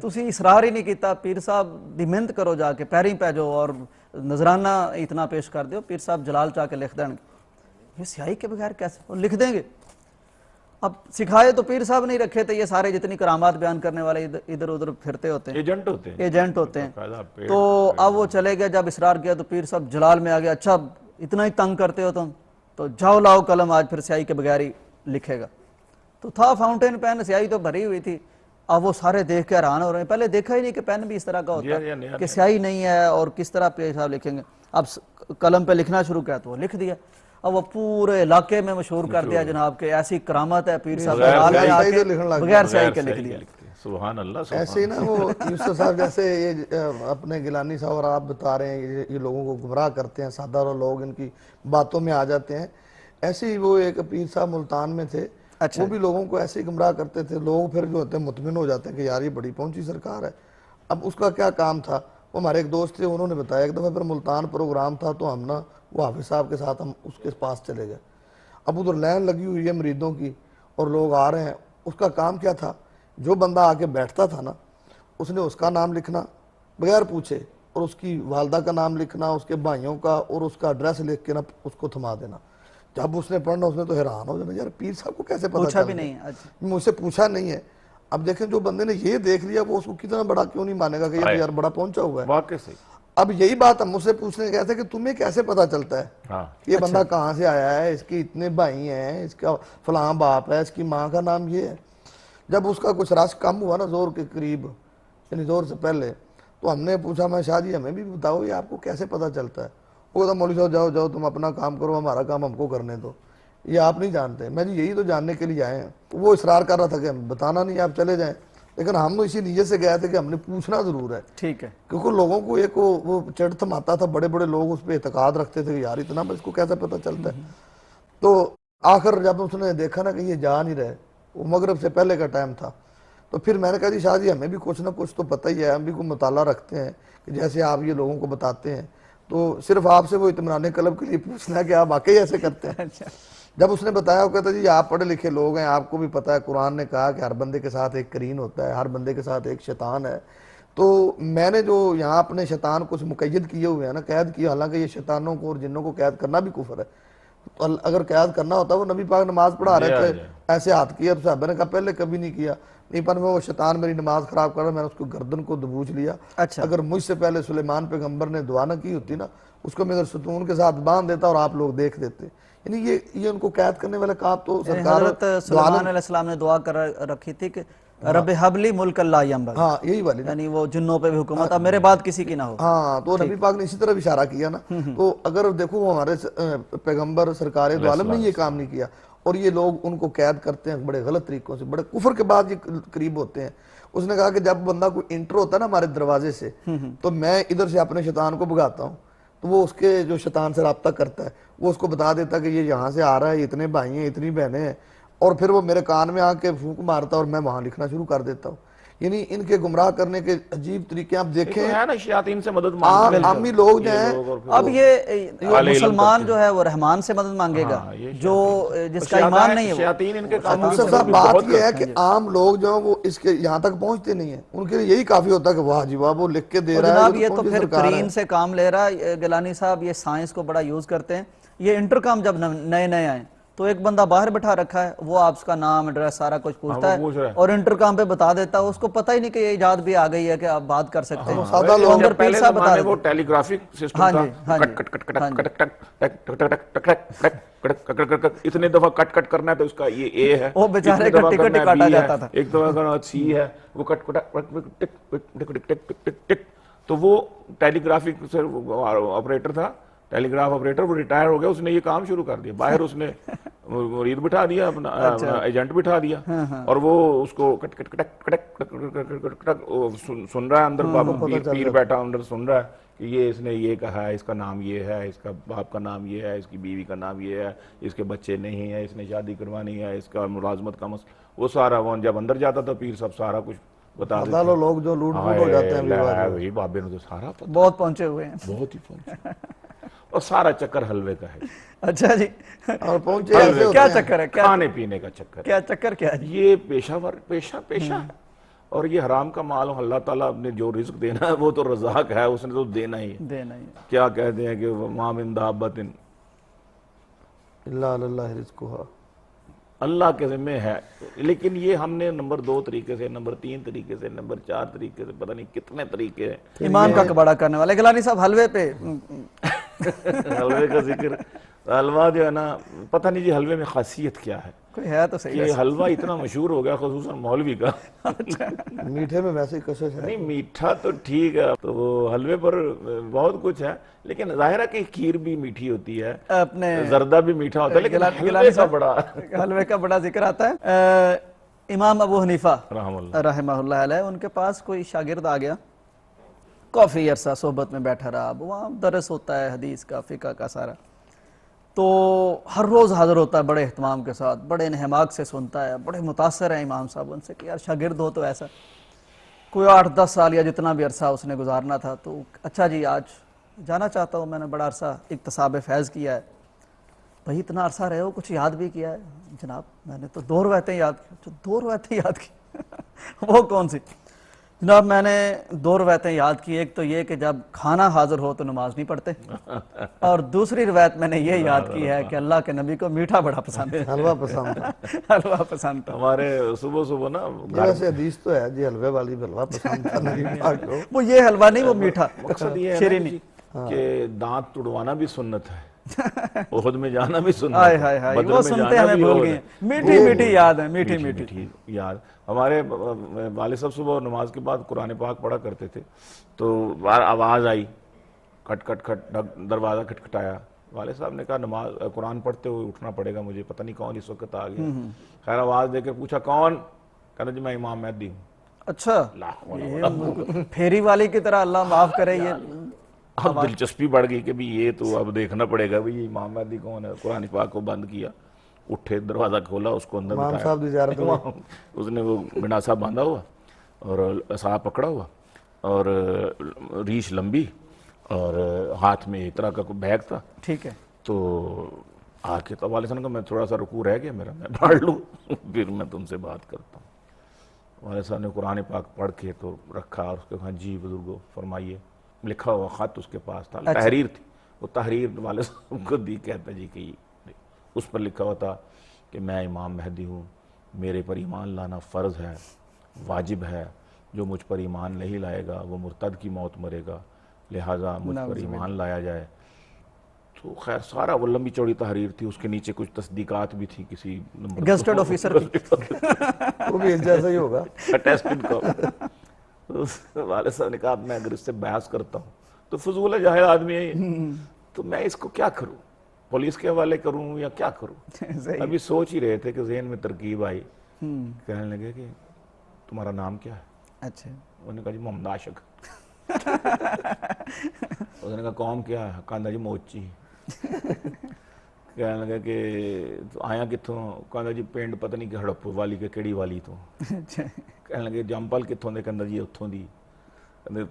Speaker 2: تسی اصرار ہی نہیں کیتا, پیر صاحب دی محنت کرو جا کے, پیریں پہ جاؤ اور نذرانہ اتنا پیش کر دیو, پیر صاحب جلال چاہ کے لکھ دیں گے. یہ سیاہی کے بغیر کیسے, وہ لکھ دیں گے. اب سکھائے تو پیر صاحب نہیں رکھے تھے, یہ سارے جتنی کرامات بیان کرنے والے ادھر ادھر پھرتے ہوتے ہیں, ایجنٹ ہوتے ہیں. تو اب وہ چلے گئے, جب اصرار کیا تو پیر صاحب جلال میں آ گیا, اچھا اتنا ہی تنگ کرتے ہو تم تو جاؤ لاؤ قلم, آج پھر سیاہی کے بغیر ہی لکھے گا. تو تھا فاؤنٹین پین, سیاہی تو بھری ہوئی تھی. اب وہ سارے دیکھ کے حیران ہو رہے ہیں, پہلے دیکھا ہی نہیں کہ پین بھی اس طرح کا ہوتا ہے کہ سیاہی نہیں ہے اور کس طرح پیر صاحب لکھیں گے. اب قلم پہ لکھنا شروع کیا تو وہ لکھ دیا. اب وہ پورے علاقے میں مشہور کر دیا جناب کہ ایسی کرامت ہے پیر صاحب بغیر سیاہی کے لکھ دیا.
Speaker 3: سبحان اللہ.
Speaker 4: ایسے ہی نا وہ یوسف صاحب جیسے یہ اپنے گیلانی صاحب اور آپ بتا رہے ہیں یہ لوگوں کو گمراہ کرتے ہیں, سادہ رو لوگ ان کی باتوں میں آ جاتے ہیں. ایسے ہی وہ ایک پیر صاحب ملتان میں تھے, وہ بھی لوگوں کو ایسے ہی گمراہ کرتے تھے. لوگ پھر جو ہوتے ہیں مطمئن ہو جاتے ہیں کہ یار یہ بڑی پہنچی سرکار ہے. اب اس کا کیا کام تھا, وہ ہمارے ایک دوست تھے, انہوں نے بتایا ایک دفعہ پھر ملتان پروگرام تھا تو ہم نا وہ حافظ صاحب کے ساتھ ہم اس کے پاس چلے گئے. اب ادھر لائن لگی ہوئی ہے مریدوں کی اور لوگ آ رہے ہیں. اس کا کام کیا تھا, جو بندہ آ کے بیٹھتا تھا نا اس نے اس کا نام لکھنا بغیر پوچھے, اور اس کی والدہ کا نام لکھنا, اس کے بھائیوں کا, اور اس کا ایڈریس لکھ کے نا اس کو تھما دینا. جب اس نے پڑھنا اس نے تو حیران ہو جانا, یار پیر صاحب کو کیسے پتا چل گیا, مجھ سے پوچھا نہیں ہے. اب دیکھیں جو بندے نے یہ دیکھ لیا وہ اس کو کتنا بڑا کیوں نہیں مانے گا کہ یہ یار بڑا پہنچا ہوا ہے.
Speaker 3: واقعی صحیح.
Speaker 4: اب یہی بات ہم مجھ سے پوچھنے گئے تھے کہ تمہیں کیسے پتا چلتا ہے کہ یہ بندہ کہاں سے آیا ہے, اس کے اتنے بھائی ہیں, اس کا فلاں باپ ہے, اس کی ماں کا نام یہ ہے. جب اس کا کچھ رش کم ہوا نا زور کے قریب, یعنی زور سے پہلے, تو ہم نے پوچھا میں شاہ جی ہمیں بھی بتاؤ یہ آپ کو کیسے پتا چلتا ہے. وہ کہتا مولوی صاحب جاؤ جاؤ تم اپنا کام کرو, ہمارا کام ہم کو کرنے دو, یہ آپ نہیں جانتے. میں جی یہی تو جاننے کے لیے آئے ہیں. وہ اصرار کر رہا تھا کہ ہم بتانا نہیں, آپ چلے جائیں. لیکن ہم اسی نیت سے گئے تھے کہ ہم نے پوچھنا ضرور ہے,
Speaker 2: ٹھیک ہے,
Speaker 4: کیونکہ لوگوں کو ایک وہ چڑھ تھماتا تھا, بڑے بڑے لوگ اس پہ اعتقاد رکھتے تھے کہ یار اتنا اس کو کیسے پتا چلتا ہے. تو آخر جب اس نے دیکھا نا کہ یہ جا نہیں رہے, وہ مغرب سے پہلے کا ٹائم تھا, تو پھر میں نے کہا جی شاہ جی ہمیں بھی کچھ نہ کچھ تو پتہ ہی ہے, ہم بھی کوئی مطالعہ رکھتے ہیں کہ جیسے آپ یہ لوگوں کو بتاتے ہیں, تو صرف آپ سے وہ اطمینان قلب کے لیے پوچھنا ہے کہ آپ واقعی ایسے کرتے ہیں. جب اس نے بتایا وہ کہتا جی آپ پڑھے لکھے لوگ ہیں, آپ کو بھی پتہ ہے قرآن نے کہا کہ ہر بندے کے ساتھ ایک قرین ہوتا ہے, ہر بندے کے ساتھ ایک شیطان ہے. تو میں نے جو یہاں اپنے شیطان کو مقید کیے ہوئے ہیں نا, قید کیا, حالانکہ یہ شیطانوں کو اور جنوں کو قید کرنا بھی کفر ہے. تو اگر قید کرنا ہوتا وہ نبی پاک نماز پڑھا رہے تھے, ایسے ہاتھ کیا, تو صحابہ نے کہا پہلے کبھی نہیں کیا, نہیں پر وہ شیطان میری نماز خراب کر رہا, میں نے اس کو گردن کو دبوچ لیا. اگر مجھ سے پہلے سلیمان پیغمبر نے دعا نہ کی ہوتی نا, اس کو میں اگر ستون کے ساتھ باندھ دیتا اور آپ لوگ دیکھ دیتے. یعنی یہ ان کو قید کرنے والا کام تو سرکار
Speaker 2: حضرت سلیمان علیہ السلام نے دعا کر رکھی تھی کہ رب حبلی ملک اللہ ینبغی,
Speaker 4: ہاں یہی والی,
Speaker 2: یعنی وہ جنوں پہ بھی حکومت, اب میرے بعد کسی کی نہ ہو.
Speaker 4: ہاں تو نبی پاک نے اسی طرح اشارہ کیا نا. تو اگر دیکھو وہ ہمارے پیغمبر سرکار دو عالم نے یہ کام نہیں کیا, اور یہ لوگ ان کو قید کرتے ہیں بڑے غلط طریقوں سے, بڑے کفر کے بعد یہ قریب ہوتے ہیں. اس نے کہا کہ جب بندہ کوئی انٹر ہوتا ہے نا ہمارے دروازے سے, تو میں ادھر سے اپنے شیطان کو بھگاتا ہوں, تو وہ اس کے جو شیطان سے رابطہ کرتا ہے وہ اس کو بتا دیتا ہے کہ یہ یہاں سے آ رہا ہے, اتنے بھائی ہیں, اتنی بہنیں ہیں, اور پھر وہ میرے کان میں آ کے پھونک مارتا ہے اور میں وہاں لکھنا شروع کر دیتا ہوں. یعنی ان کے گمراہ کرنے کے عجیب طریقے آپ دیکھیں,
Speaker 3: شیاطین سے مدد مانگتے ہیں
Speaker 4: عامی لوگ جو ہیں.
Speaker 2: اب یہ مسلمان جو ہے وہ رحمان سے مدد مانگے گا, جو جس کا ایمان نہیں ہے.
Speaker 3: شیاطین ان کے کاموں
Speaker 4: بات یہ ہے کہ عام لوگ جو ہیں وہ اس کے یہاں تک پہنچتے نہیں ہیں, ان کے لیے یہی کافی ہوتا ہے کہ واہ جی واہ وہ لکھ کے دے رہا ہے.
Speaker 2: جناب یہ تو پھر قرین سے کام لے رہا ہے. گیلانی صاحب یہ سائنس کو بڑا یوز کرتے ہیں. یہ انٹرکام جب نئے نئے آئیں تو ایک بندہ باہر بٹھا رکھا ہے، وہ آپ کا نام ایڈریس سارا کچھ پوچھتا
Speaker 3: وہ پوچھ رہا
Speaker 2: ہے
Speaker 3: ہے۔
Speaker 2: اور انٹرکام پہ بتا دیتا ہے، اس کو پتہ ہی نہیں کہ یہ ایجاد بھی آ گئی ہے کہ آپ بات کر سکتے ہیں،
Speaker 4: سادہ
Speaker 2: تو
Speaker 4: لوگ
Speaker 2: اندر پیر
Speaker 3: پہلے
Speaker 2: صاحب بتا
Speaker 3: زمانے وہ
Speaker 2: دیتے
Speaker 3: ٹیلی گرافک سسٹم
Speaker 2: ہاں
Speaker 3: تھا،
Speaker 2: جی ہاں جی
Speaker 3: کٹ کٹ کٹ
Speaker 2: ہاں جی
Speaker 3: کٹ کٹ ٹک ٹک ٹک ٹک ٹک ٹک ٹک ٹک ٹک، اتنے دفعہ کٹ کٹ کرنا ہے تو اس کا یہ اے ہے،
Speaker 2: وہ بیچارے
Speaker 3: اتنے
Speaker 2: کا
Speaker 3: دفعہ
Speaker 2: ٹکٹ
Speaker 3: کرنا ہے
Speaker 2: کاٹا
Speaker 3: بی ہے،
Speaker 2: جاتا تھا۔
Speaker 3: ایک دفعہ کرنا ہے سی ہے، وہ کٹ کٹ ٹک ٹک ٹک ٹک ٹک ٹک ٹک، تو وہ ٹیلی گرافک سے آپریٹر تھا، ٹیلی گراف آپریٹر، وہ ریٹائر ہو گیا، اس نے یہ کام شروع کر دیا، باہر اس نے مرید بٹھا دیا، اپنا ایجنٹ بٹھا دیا، اور وہ اس کو کٹ کٹ کٹ کٹ کٹ سن رہا ہے اندر، پیر بیٹھا اندر سن رہا ہے کہ یہ اس نے یہ کہا ہے، اس کا نام یہ ہے، اس کا باپ کا نام یہ ہے، اس کی بیوی کا نام یہ ہے، اس کے بچے نہیں ہیں، اس نے شادی کروانی ہے، اس کا ملازمت کا مسئلہ، وہ سارا، وہ جب اندر جاتا تو پیر صاحب سارا کچھ بتا دیتے
Speaker 4: لو لوگ جو لوٹ پوٹ ہو جاتے ہیں
Speaker 3: ہیں، بابے نے تو سارا پتہ،
Speaker 2: بہت پہنچے ہوئے ہیں۔
Speaker 3: بہت ہی پہنچے، اور سارا چکر حلوے کا ہے،
Speaker 2: اچھا جی،
Speaker 4: اور پہنچے ایسے ہوتے
Speaker 2: کیا
Speaker 4: ہیں،
Speaker 2: چکر ہے،
Speaker 3: کھانے پینے کا چکر ہے،
Speaker 2: کیا چکر کیا ہے؟
Speaker 3: یہ پیشہ ہے، اور یہ حرام کا مال، اللہ تعالیٰ نے جو رزق دینا ہے وہ تو رزاق ہے، اس نے تو دینا ہی ہے۔
Speaker 2: دینا ہی ہے۔
Speaker 3: کیا کہتے ہیں کہ مَا مِن دَابَّةٍ
Speaker 4: اللہ اللہ رزقها،
Speaker 3: اللہ کے ذمہ ہے، لیکن یہ ہم نے نمبر 2 طریقے سے، نمبر 3 طریقے سے، نمبر 4 طریقے سے، پتہ نہیں کتنے طریقے ہیں،
Speaker 2: ایمان کا کباڑا کرنے والے گیلانی صاحب حلوے پہ
Speaker 3: حلوے کا ذکر، حلوہ جو ہے نا، پتہ نہیں جی حلوے میں خاصیت کیا ہے
Speaker 2: کوئی ہے تو صحیح
Speaker 3: کہ حلوہ اتنا مشہور ہو گیا، خصوصاً مولوی کا،
Speaker 4: میٹھے میں ویسے ہی کشش ہے،
Speaker 3: نہیں میٹھا تو ٹھیک ہے، تو وہ حلوے پر بہت کچھ ہے، لیکن ظاہر ہے کہ کھیر بھی میٹھی ہوتی ہے،
Speaker 2: اپنے
Speaker 3: زردہ بھی میٹھا ہوتا ہے، لیکن حلوے کا بڑا
Speaker 2: حلوے کا بڑا ذکر آتا ہے۔ امام ابو حنیفہ
Speaker 3: رحم اللہ،
Speaker 2: رحمہ اللہ علیہ، ان کے پاس کوئی شاگرد آ گیا، کافی عرصہ صحبت میں بیٹھا رہا، اب وہاں درس ہوتا ہے حدیث کا، فقہ کا سارا، تو ہر روز حاضر ہوتا ہے بڑے اہتمام کے ساتھ، بڑے انہماک سے سنتا ہے، بڑے متاثر ہیں امام صاحب ان سے کہ یار شاگرد ہو تو ایسا، کوئی 8-10 سال یا جتنا بھی عرصہ اس نے گزارنا تھا، تو اچھا جی آج جانا چاہتا ہوں، میں نے بڑا عرصہ اکتساب فیض کیا ہے، بھائی اتنا عرصہ رہے ہو، کچھ یاد بھی کیا ہے؟ جناب میں نے تو 2 روایتیں یاد کی۔ جو 2 روایتیں یاد کی وہ کون سی؟ جناب میں نے 2 روایتیں یاد کی، ایک تو یہ کہ جب کھانا حاضر ہو تو نماز نہیں پڑھتے، اور دوسری روایت میں نے یہ یاد کی ہے کہ اللہ کے نبی کو میٹھا بڑا پسند ہے،
Speaker 4: حلوہ پسند تھا،
Speaker 2: حلوہ پسند تھا۔
Speaker 3: ہمارے صبح نا
Speaker 4: یہ ویسے حدیث تو ہے جی، حلوے والی حلوہ پسند تھا نبی پاک کو،
Speaker 2: وہ یہ حلوہ نہیں، وہ میٹھا
Speaker 3: مقصد یہ ہے
Speaker 2: شیرینی۔
Speaker 3: کہ دانت توڑوانا بھی سنت ہے، احد میں جانا بھی سنت
Speaker 2: ہائے
Speaker 3: ہے،
Speaker 2: ہائے ہائے،
Speaker 3: بدر
Speaker 2: وہ
Speaker 3: میں
Speaker 2: سنتے
Speaker 3: جانا
Speaker 2: ہمیں
Speaker 3: بھی
Speaker 2: بھول
Speaker 3: احد
Speaker 2: گئے
Speaker 3: ہے،
Speaker 2: ہیں، میٹھی میٹھی یاد ہے، میٹھی
Speaker 3: میٹھی
Speaker 2: میٹھی۔
Speaker 3: میٹھی یاد۔ ہمارے والد صاحب صبح نماز کے بعد قرآن پاک پڑھا کرتے تھے، تو آواز آئی، کھٹ کھٹ کھٹ، دروازہ کھٹکھٹایا، والد صاحب نے کہا نماز قرآن پڑھتے ہوئے اٹھنا پڑے گا مجھے، پتہ نہیں کون اس وقت آ گیا، خیر آواز دے کے پوچھا کون؟ کہنا جی میں امام مہدی ہوں۔
Speaker 2: اچھا، یہ پھیری والی کی طرح، اللہ معاف کرے، یہ
Speaker 3: اب دلچسپی بڑھ گئی کہ بھی یہ تو اب دیکھنا پڑے گا بھی یہ امام مہدی کون ہے، قرآن پاک کو بند کیا، اٹھے، دروازہ کھولا، اس کو اندر
Speaker 4: امام
Speaker 3: بٹھایا،
Speaker 4: صاحب کی زیارت ہوئی،
Speaker 3: اس نے وہ گناسا باندھا ہوا اور صاحب پکڑا ہوا اور ریش لمبی اور ہاتھ میں ایک طرح کا کوئی بیگ تھا،
Speaker 2: ٹھیک ہے،
Speaker 3: تو آ کے تو والد صاحب نے کہا میں تھوڑا سا رکوع رہ گیا میرا، میں پڑھ لوں پھر میں تم سے بات کرتا ہوں۔ والد صاحب نے قرآن پاک پڑھ کے تو رکھا اور اس کے کہا جی بزرگو فرمائیے، لکھا ہوا خط اس کے پاس تھا، تحریر تھی، وہ تحریر والد صاحب کو دی، کہتا جی کہ اس پر لکھا ہوا تھا کہ میں امام مہدی ہوں، میرے پر ایمان لانا فرض ہے، واجب ہے، جو مجھ پر ایمان نہیں لائے گا وہ مرتد کی موت مرے گا، لہٰذا مجھ پر ایمان لایا جائے۔ تو خیر سارا وہ لمبی چوڑی تحریر تھی، اس کے نیچے کچھ تصدیقات بھی تھی کسی
Speaker 2: گزٹڈ آفیسر کی،
Speaker 4: وہ بھی اس جیسا ہی ہوگا،
Speaker 3: اٹیسٹڈ کو۔ والد صاحب نے کہا میں اگر اس سے بحث کرتا ہوں تو فضول ہے، جاہل آدمی ہے یہ، تو میں اس کو کیا کروں، پولیس کے حوالے کروں یا کیا کروں؟ ابھی سوچ ہی رہے تھے کہ ذہن میں ترکیب آئی، کہنے لگے کہ تمہارا نام کیا ہے؟
Speaker 2: اچھا،
Speaker 3: انہوں نے کہا جی محمد عاشق۔ اس نے کہا قوم کیا ہے؟ کہا جی موچی۔ کہنے لگا کہ آیا کتوں؟ کہا جی پنڈ پتہ نہیں کہ ہڑپ والی کہ کیڑی والی تو۔ کہنے لگے جمپل کتوں دے؟ کہندا جی اتھوں دی۔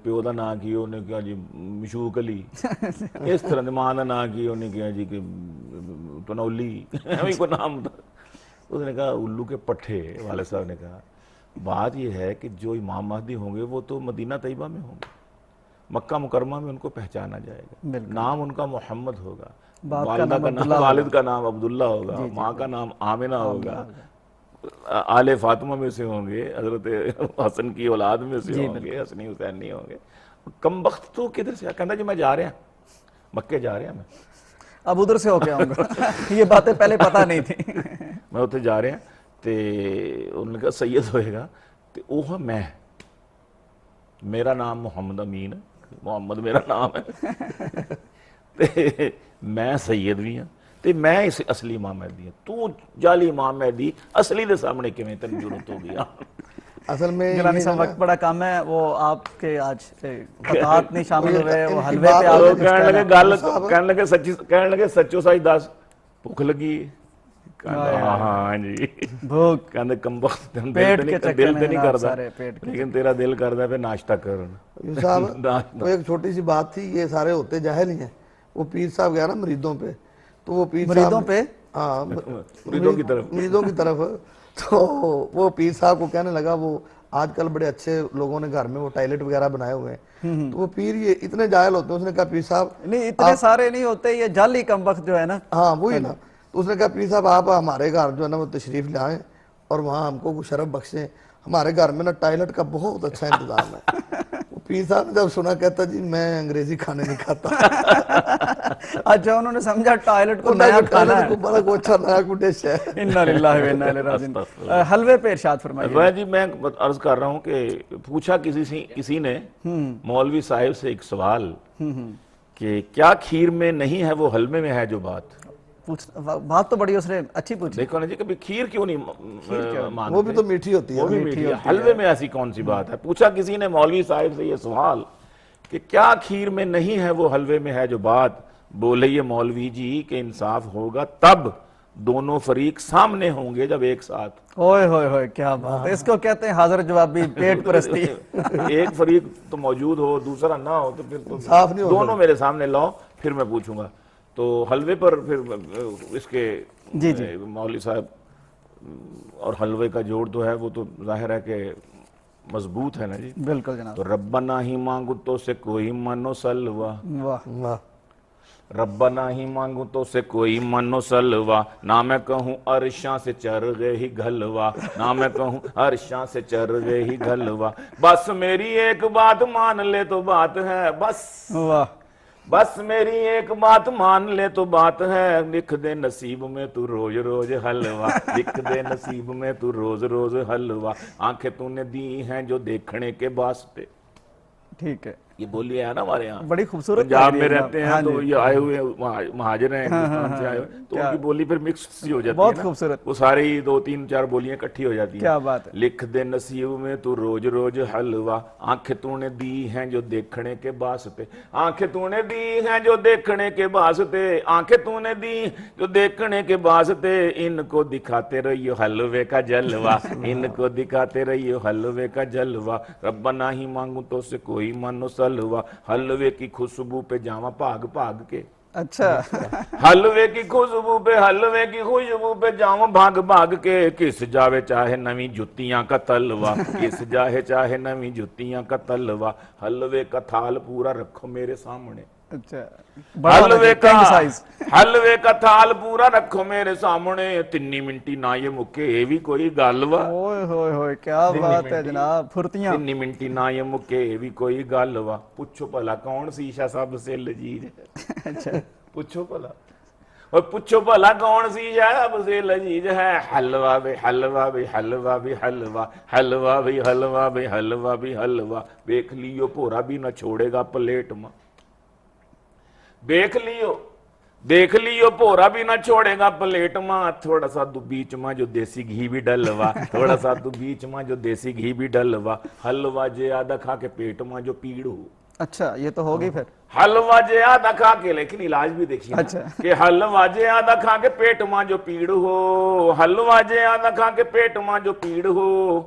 Speaker 3: پیو دا نام کی؟ انہیں کہا جی مشوق علی۔ اس طرح دی ماں دا نام کی؟ انہیں کہا جی کہ تنولی، ایویں کوئی نام تھا۔ اس نے کہا الو کے پٹھے۔ والد صاحب نے کہا بات یہ ہے کہ جو امام مہدی ہوں گے وہ تو مدینہ طیبہ میں ہوں گے، مکہ مکرمہ میں ان کو پہچانا جائے گا،
Speaker 2: بالکل۔
Speaker 3: نام ان کا محمد ہوگا،
Speaker 2: باپ کا
Speaker 3: والدہ
Speaker 2: نام
Speaker 3: کا
Speaker 2: عبداللہ
Speaker 3: نام،
Speaker 2: ہوگا۔
Speaker 3: والد کا نام عبداللہ ہوگا، ماں کا نام آمنہ ہوگا، آل فاطمہ میں سے ہوں گے، حضرت حسن کی اولاد میں سے ہوں گے، حسنی حسینی ہوں گے۔ کم بخت تو کدھر سے کہتا جی میں جا رہے ہیں مکے جا رہے ہیں، میں
Speaker 2: اب ادھر سے ہو کے آؤں گا یہ باتیں پہلے پتہ نہیں تھی
Speaker 3: میں اتنے جا رہے ہیں تے انہوں نے کہا سید ہوئے گا تے اوہ میں میرا نام محمد امین ہے، محمد میرا نام ہے تے میں سید بھی ہوں تے میں اس اصلی امام مہدی ہوں، تو جعلی امام مہدی اصلی دے سامنے کیویں تن جرت ہو گیا۔
Speaker 4: اصل میں
Speaker 2: گیلانی صاحب وقت بڑا کم ہے، وہ آپ کے آج قطعات نہیں شامل ہوئے، وہ حلوے پہ آپ
Speaker 3: وہ
Speaker 2: نے
Speaker 3: کہنے لگے سچو سائی دس بھوک لگی، ہاں جی
Speaker 2: بھوک
Speaker 3: کہنے کم بخت دل
Speaker 2: پیٹ
Speaker 3: تے
Speaker 2: کے چکر
Speaker 3: نہیں
Speaker 2: میں
Speaker 3: کردا
Speaker 2: سارے پیٹ کے
Speaker 3: لیکن تیرا دل کردا پہ ناشتہ کرنا۔
Speaker 4: صاحب وہ ایک چھوٹی سی بات تھی، یہ سارے ہوتے جاہل ہی ہیں۔ وہ پیر صاحب گیا نا مریدوں پہ، تو وہ پیر صاحب
Speaker 2: مریدوں پہ
Speaker 4: ہاں
Speaker 3: مریدوں کی طرف
Speaker 4: تو وہ پیر صاحب کو کہنے لگا، وہ آج کل بڑے اچھے لوگوں نے گھر میں وہ ٹائلٹ وغیرہ بنائے ہوئے ہیں، تو وہ پیر یہ اتنے جاہل ہوتے ہیں، اس نے کہا پیر صاحب
Speaker 2: نہیں اتنے سارے نہیں ہوتے، یہ جعلی کم وقت جو ہے نا،
Speaker 4: ہاں وہی نا، تو اس نے کہا پیر صاحب آپ ہمارے گھر جو ہے نا وہ تشریف لے آئیں اور وہاں ہم کو کچھ شرف بخشیں، ہمارے گھر میں نا ٹائلٹ کا بہت اچھا انتظام ہے۔ وہ پیر صاحب نے جب سنا کہتا جی میں انگریزی کھانے نہیں کھاتا،
Speaker 2: اچھا انہوں نے سمجھا ٹائلٹ کو
Speaker 4: انہوں
Speaker 2: نیا
Speaker 4: نے
Speaker 2: کھانا
Speaker 4: ٹائلٹ
Speaker 2: ہے۔
Speaker 4: کو بڑا کو اچھا نیا کو ڈش ہے۔
Speaker 2: انا للہ و انا الیہ راجعون۔ حلوے پہ ارشاد فرمائیے۔
Speaker 3: میں جی میں عرض کر رہا ہوں کہ پوچھا کسی نے مولوی صاحب سے ایک سوال کہ کیا کھیر میں نہیں ہے وہ حلوے میں ہے جو بات؟
Speaker 2: بات تو بڑی اس نے اچھی پوچھی۔
Speaker 3: دیکھو نا جی کبھی کھیر کیوں نہیں مانتے؟
Speaker 4: وہ بھی تو میٹھی ہوتی ہے،
Speaker 3: وہ بھی میٹھی ہے، حلوے میں ایسی کون سی بات ہے؟ پوچھا کسی نے مولوی صاحب سے یہ سوال کہ کیا کھیر میں نہیں ہے وہ حلوے میں ہے جو بات؟ بولے یہ مولوی جی کہ انصاف ہوگا تب دونوں فریق سامنے ہوں گے جب ایک ساتھ۔
Speaker 2: اوئے ہوئے ہوئے کیا بات ہے، اس کو کہتے ہیں حاضر جوابی پیٹ پرستی۔
Speaker 3: ایک فریق تو موجود ہو دوسرا نہ ہو تو پھر تو
Speaker 4: صاف نہیں ہو
Speaker 3: دونوں میرے سامنے لاؤ پھر میں پوچھوں گا۔ تو حلوے پر پھر اس کے مولوی صاحب اور حلوے کا جوڑ تو ہے وہ تو ظاہر ہے کہ مضبوط ہے نا جی۔
Speaker 2: بالکل جناب۔
Speaker 3: تو ربنا ہی مانگو تو سے کوئی منو سلوا،
Speaker 2: واہ
Speaker 3: ربنا ہی مانگو تو سے کوئی منو سلوا، نہ میں کہوں عرشاں سے چر گئے ہی گھلوا، نہ میں کہوں عرشاں سے چر گئے ہی گھلوا، بس میری ایک بات مان لے تو بات ہے، بس میری ایک بات مان لے تو بات ہے، لکھ دے نصیب میں تو روز روز حلوا، لکھ دے نصیب میں تو روز روز حلوا، آنکھیں تو نے دی ہیں جو دیکھنے کے واسطے۔
Speaker 2: ٹھیک ہے،
Speaker 3: یہ بولی ہے نا ہمارے یہاں
Speaker 2: بڑی خوبصورت
Speaker 3: پنجاب میں رہتے ہیں تو یہ آئے ہوئے مہاجر ہیں ہندوستان سے آئے ہوئے تو ان کی بولی پھر مکس سی ہو جاتی ہے
Speaker 2: بہت خوبصورت،
Speaker 3: وہ ساری 2 3 4 بولیاں اکٹھی ہو جاتی ہیں۔
Speaker 2: کیا بات ہے۔
Speaker 3: لکھ دے نصیب میں تو روز روز حلوا، آنکھیں تو نے دی ہیں جو دیکھنے کے واسطے، آنکھیں تو نے دی ہیں جو دیکھنے کے واسطے، آنکھیں تو نے دی جو دیکھنے کے واسطے، ان کو دکھاتے رہیو حلوے کا جلوہ، ان کو دکھاتے رہیو حلوے کا جلوہ، ربنا ہی مانگو تو سے کوئی منو سلوا، حلوے کی خوشبو پہ جاواں بھاگ بھاگ کے،
Speaker 2: اچھا
Speaker 3: حلوے کی خوشبو پہ جاؤں بھاگ بھاگ کے، کس جاوے چاہے نویں جتیاں کا تلوا، کس جاہے چاہے نویں جتیاں کا تلوا، حلوے کا تھال پورا رکھو میرے سامنے،
Speaker 2: اچھا
Speaker 3: حلوے کا تھال پورا رکھو میرے سامنے، 3 منٹی نہ یہ مکے یہ بھی کوئی گالوا،
Speaker 2: اوئے ہوئے ہوئے کیا بات ہے جناب، پھرتیاں
Speaker 3: 3 منٹی نہ یہ مکے یہ بھی کوئی گالوا، پوچھو بھلا کون سی شاہ سب سے لذیذ ہے؟
Speaker 2: اچھا
Speaker 3: پوچھو بھلا، اور پوچھو بھلا کون سی شاہ سب سے لذیذ ہے؟ حلوہ بھی حلوہ بھی حلوہ بھی حلوہ، حلوہ بھی حلوہ بھی حلوہ بھی حلوہ، دیکھ لیو پورا بھی نہ چھوڑے گا پلیٹ ماں، دیکھ لیو پورا بھی نہ چھوڑے گا پلیٹ ماں، تھوڑا سا تو بیچ ماں جو دیسی گھی بھی ڈلوا، تھوڑا سا تو بیچ ماں جو دیسی گھی بھی ڈلوا، حلوہ جے آدھا کھا کے پیٹ ماں جو پیڑ ہو،
Speaker 2: اچھا یہ تو ہوگی پھر
Speaker 3: حلوہ جے آدھا کھا کے، لیکن علاج بھی دیکھیے کہ حلوہ جے آدھا کھا کے پیٹ ماں جو پیڑ ہو، حلوہ جے آدھا کھا کے پیٹ ماں جو پیڑ ہو،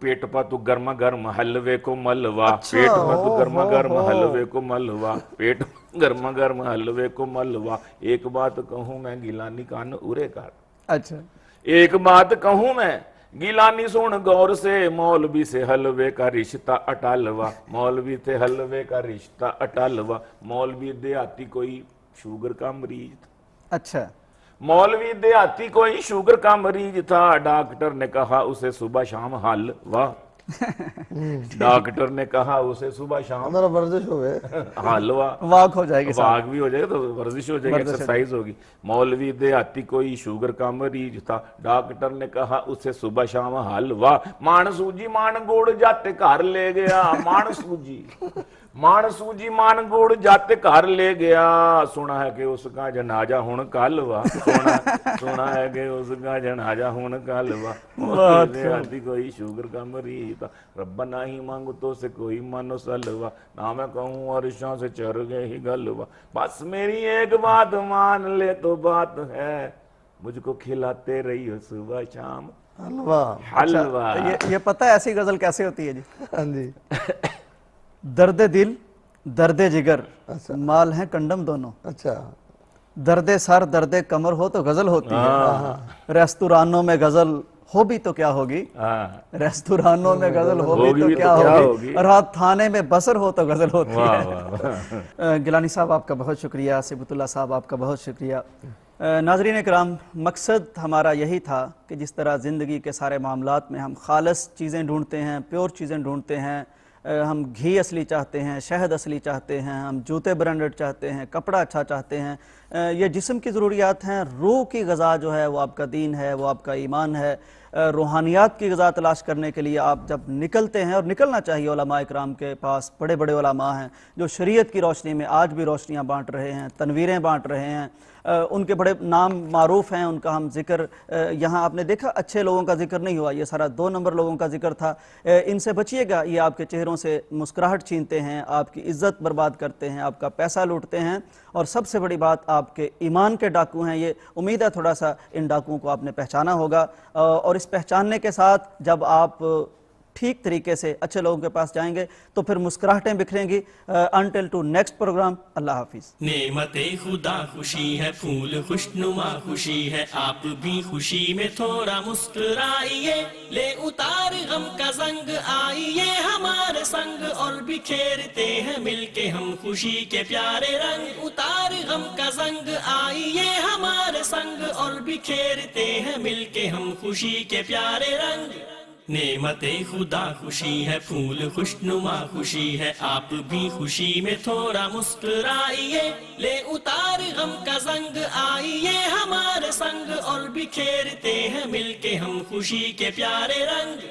Speaker 3: پیٹ پا تو گرما گرم حلوے کو ملوا، پیٹ پا تو گرما گرم حلوے کو ملوا، پیٹ گرما گرم حلوے کو ملوا، ایک بات کہوں میں گیلانی کان ارے کر،
Speaker 2: اچھا
Speaker 3: ایک بات کہوں میں گیلانی سن غور سے مولوی سے حلوے کا رشتہ اٹالوا، مولوی سے حلوے کا رشتہ اٹالوا، مولوی دیہاتی کوئی شوگر کا مریض تھا،
Speaker 2: اچھا
Speaker 3: مولوی دیہاتی کوئی شوگر کا مریض تھا، ڈاکٹر نے کہا اسے صبح شام حلوا، ڈاکٹر نے کہا اسے صبح شام
Speaker 4: ہمارا ورزش ہو گئے
Speaker 3: حلوا،
Speaker 2: واک ہو جائے گی صاحب.
Speaker 3: واک بھی ہو جائے گا تو ورزش ہو جائے گی، ایکسرسائز ہوگی. مولوی دیہاتی کوئی شوگر کا مریض تھا، ڈاکٹر نے کہا اسے صبح شام حلوا، مان سوجی مان گوڑ جاتے گھر لے گیا، مان سوجی مان گوڑ جاتے گھر لے گیا، سنا ہے کہ اس کا جنازہ ہن کل وا، سنا ہے کہ اس کا جنازہ ہن کل وا، مولوی دیہاتی کوئی شوگر کا مریض تھا، ربنا ہی مانگتوں سے کوئی من سلوا، نہ میں کہوں عرشاں سے چر گئے ہی گلوا، بس میری ایک بات مان لے تو بات ہے، مجھ کو کھلاتے رہی ہو صبح شام
Speaker 4: حلوا.
Speaker 3: حلوا.
Speaker 2: یہ پتہ ہے ایسی غزل کیسے ہوتی ہے جی؟
Speaker 4: ہاں جی.
Speaker 2: درد دل درد جگر مال ہیں کنڈم دونوں،
Speaker 4: اچھا
Speaker 2: درد سر درد کمر ہو تو غزل ہوتی ہے، ریستورانوں میں غزل ہو بھی تو کیا ہوگی، ریستورانوں میں غزل ہو بھی تو کیا ہوگی، رات تھانے میں بسر ہو تو غزل ہوتی ہے. گیلانی صاحب آپ کا بہت شکریہ، صبت اللہ صاحب آپ کا بہت شکریہ. ناظرین کرام، مقصد ہمارا یہی تھا کہ جس طرح زندگی کے سارے معاملات میں ہم خالص چیزیں ڈھونڈتے ہیں، پیور چیزیں ڈھونڈتے ہیں، ہم گھی اصلی چاہتے ہیں، شہد اصلی چاہتے ہیں، ہم جوتے برانڈڈ چاہتے ہیں، کپڑا اچھا چاہتے ہیں، یہ جسم کی ضروریات ہیں. روح کی غذا جو ہے وہ آپ کا دین ہے، وہ آپ کا ایمان ہے. روحانیات کی غذا تلاش کرنے کے لیے آپ جب نکلتے ہیں، اور نکلنا چاہیے، علماء اکرام کے پاس بڑے بڑے علماء ہیں جو شریعت کی روشنی میں آج بھی روشنیاں بانٹ رہے ہیں، تنویریں بانٹ رہے ہیں، ان کے بڑے نام معروف ہیں، ان کا ہم ذکر یہاں آپ نے دیکھا اچھے لوگوں کا ذکر نہیں ہوا، یہ سارا 2 نمبر لوگوں کا ذکر تھا. ان سے بچیے گا، یہ آپ کے چہروں سے مسکراہٹ چھینتے ہیں، آپ کی عزت برباد کرتے ہیں، آپ کا پیسہ لوٹتے ہیں، اور سب سے بڑی بات آپ کے ایمان کے ڈاکو ہیں. یہ امید ہے تھوڑا سا ان ڈاکوؤں کو آپ نے پہچانا ہوگا، اور اس پہچاننے کے ساتھ جب آپ ٹھیک طریقے سے اچھے لوگوں کے پاس جائیں گے تو پھر مسکراہٹیں بکھریں گی. انٹل ٹو نیکسٹ پروگرام، اللہ حافظ.
Speaker 1: نعمت خدا خوشی ہے، پھول خوشنما خوشی ہے، آپ بھی خوشی میں تھوڑا مسکرائیے، لے اتار غم کا زنگ آئیے ہمارے سنگ، اور بکھیرتے ہیں مل کے ہم خوشی کے پیارے رنگ، اتار غم کا زنگ آئیے ہمارے سنگ، اور بکھیرتے ہیں مل کے ہم خوشی کے پیارے رنگ. نعمت خدا خوشی ہے، پھول خوشنما خوشی ہے، آپ بھی خوشی میں تھوڑا مسکرائیے، لے اتار غم کا زنگ آئیے ہمارے سنگ، اور بکھیرتے ہیں مل کے ہم خوشی کے پیارے رنگ.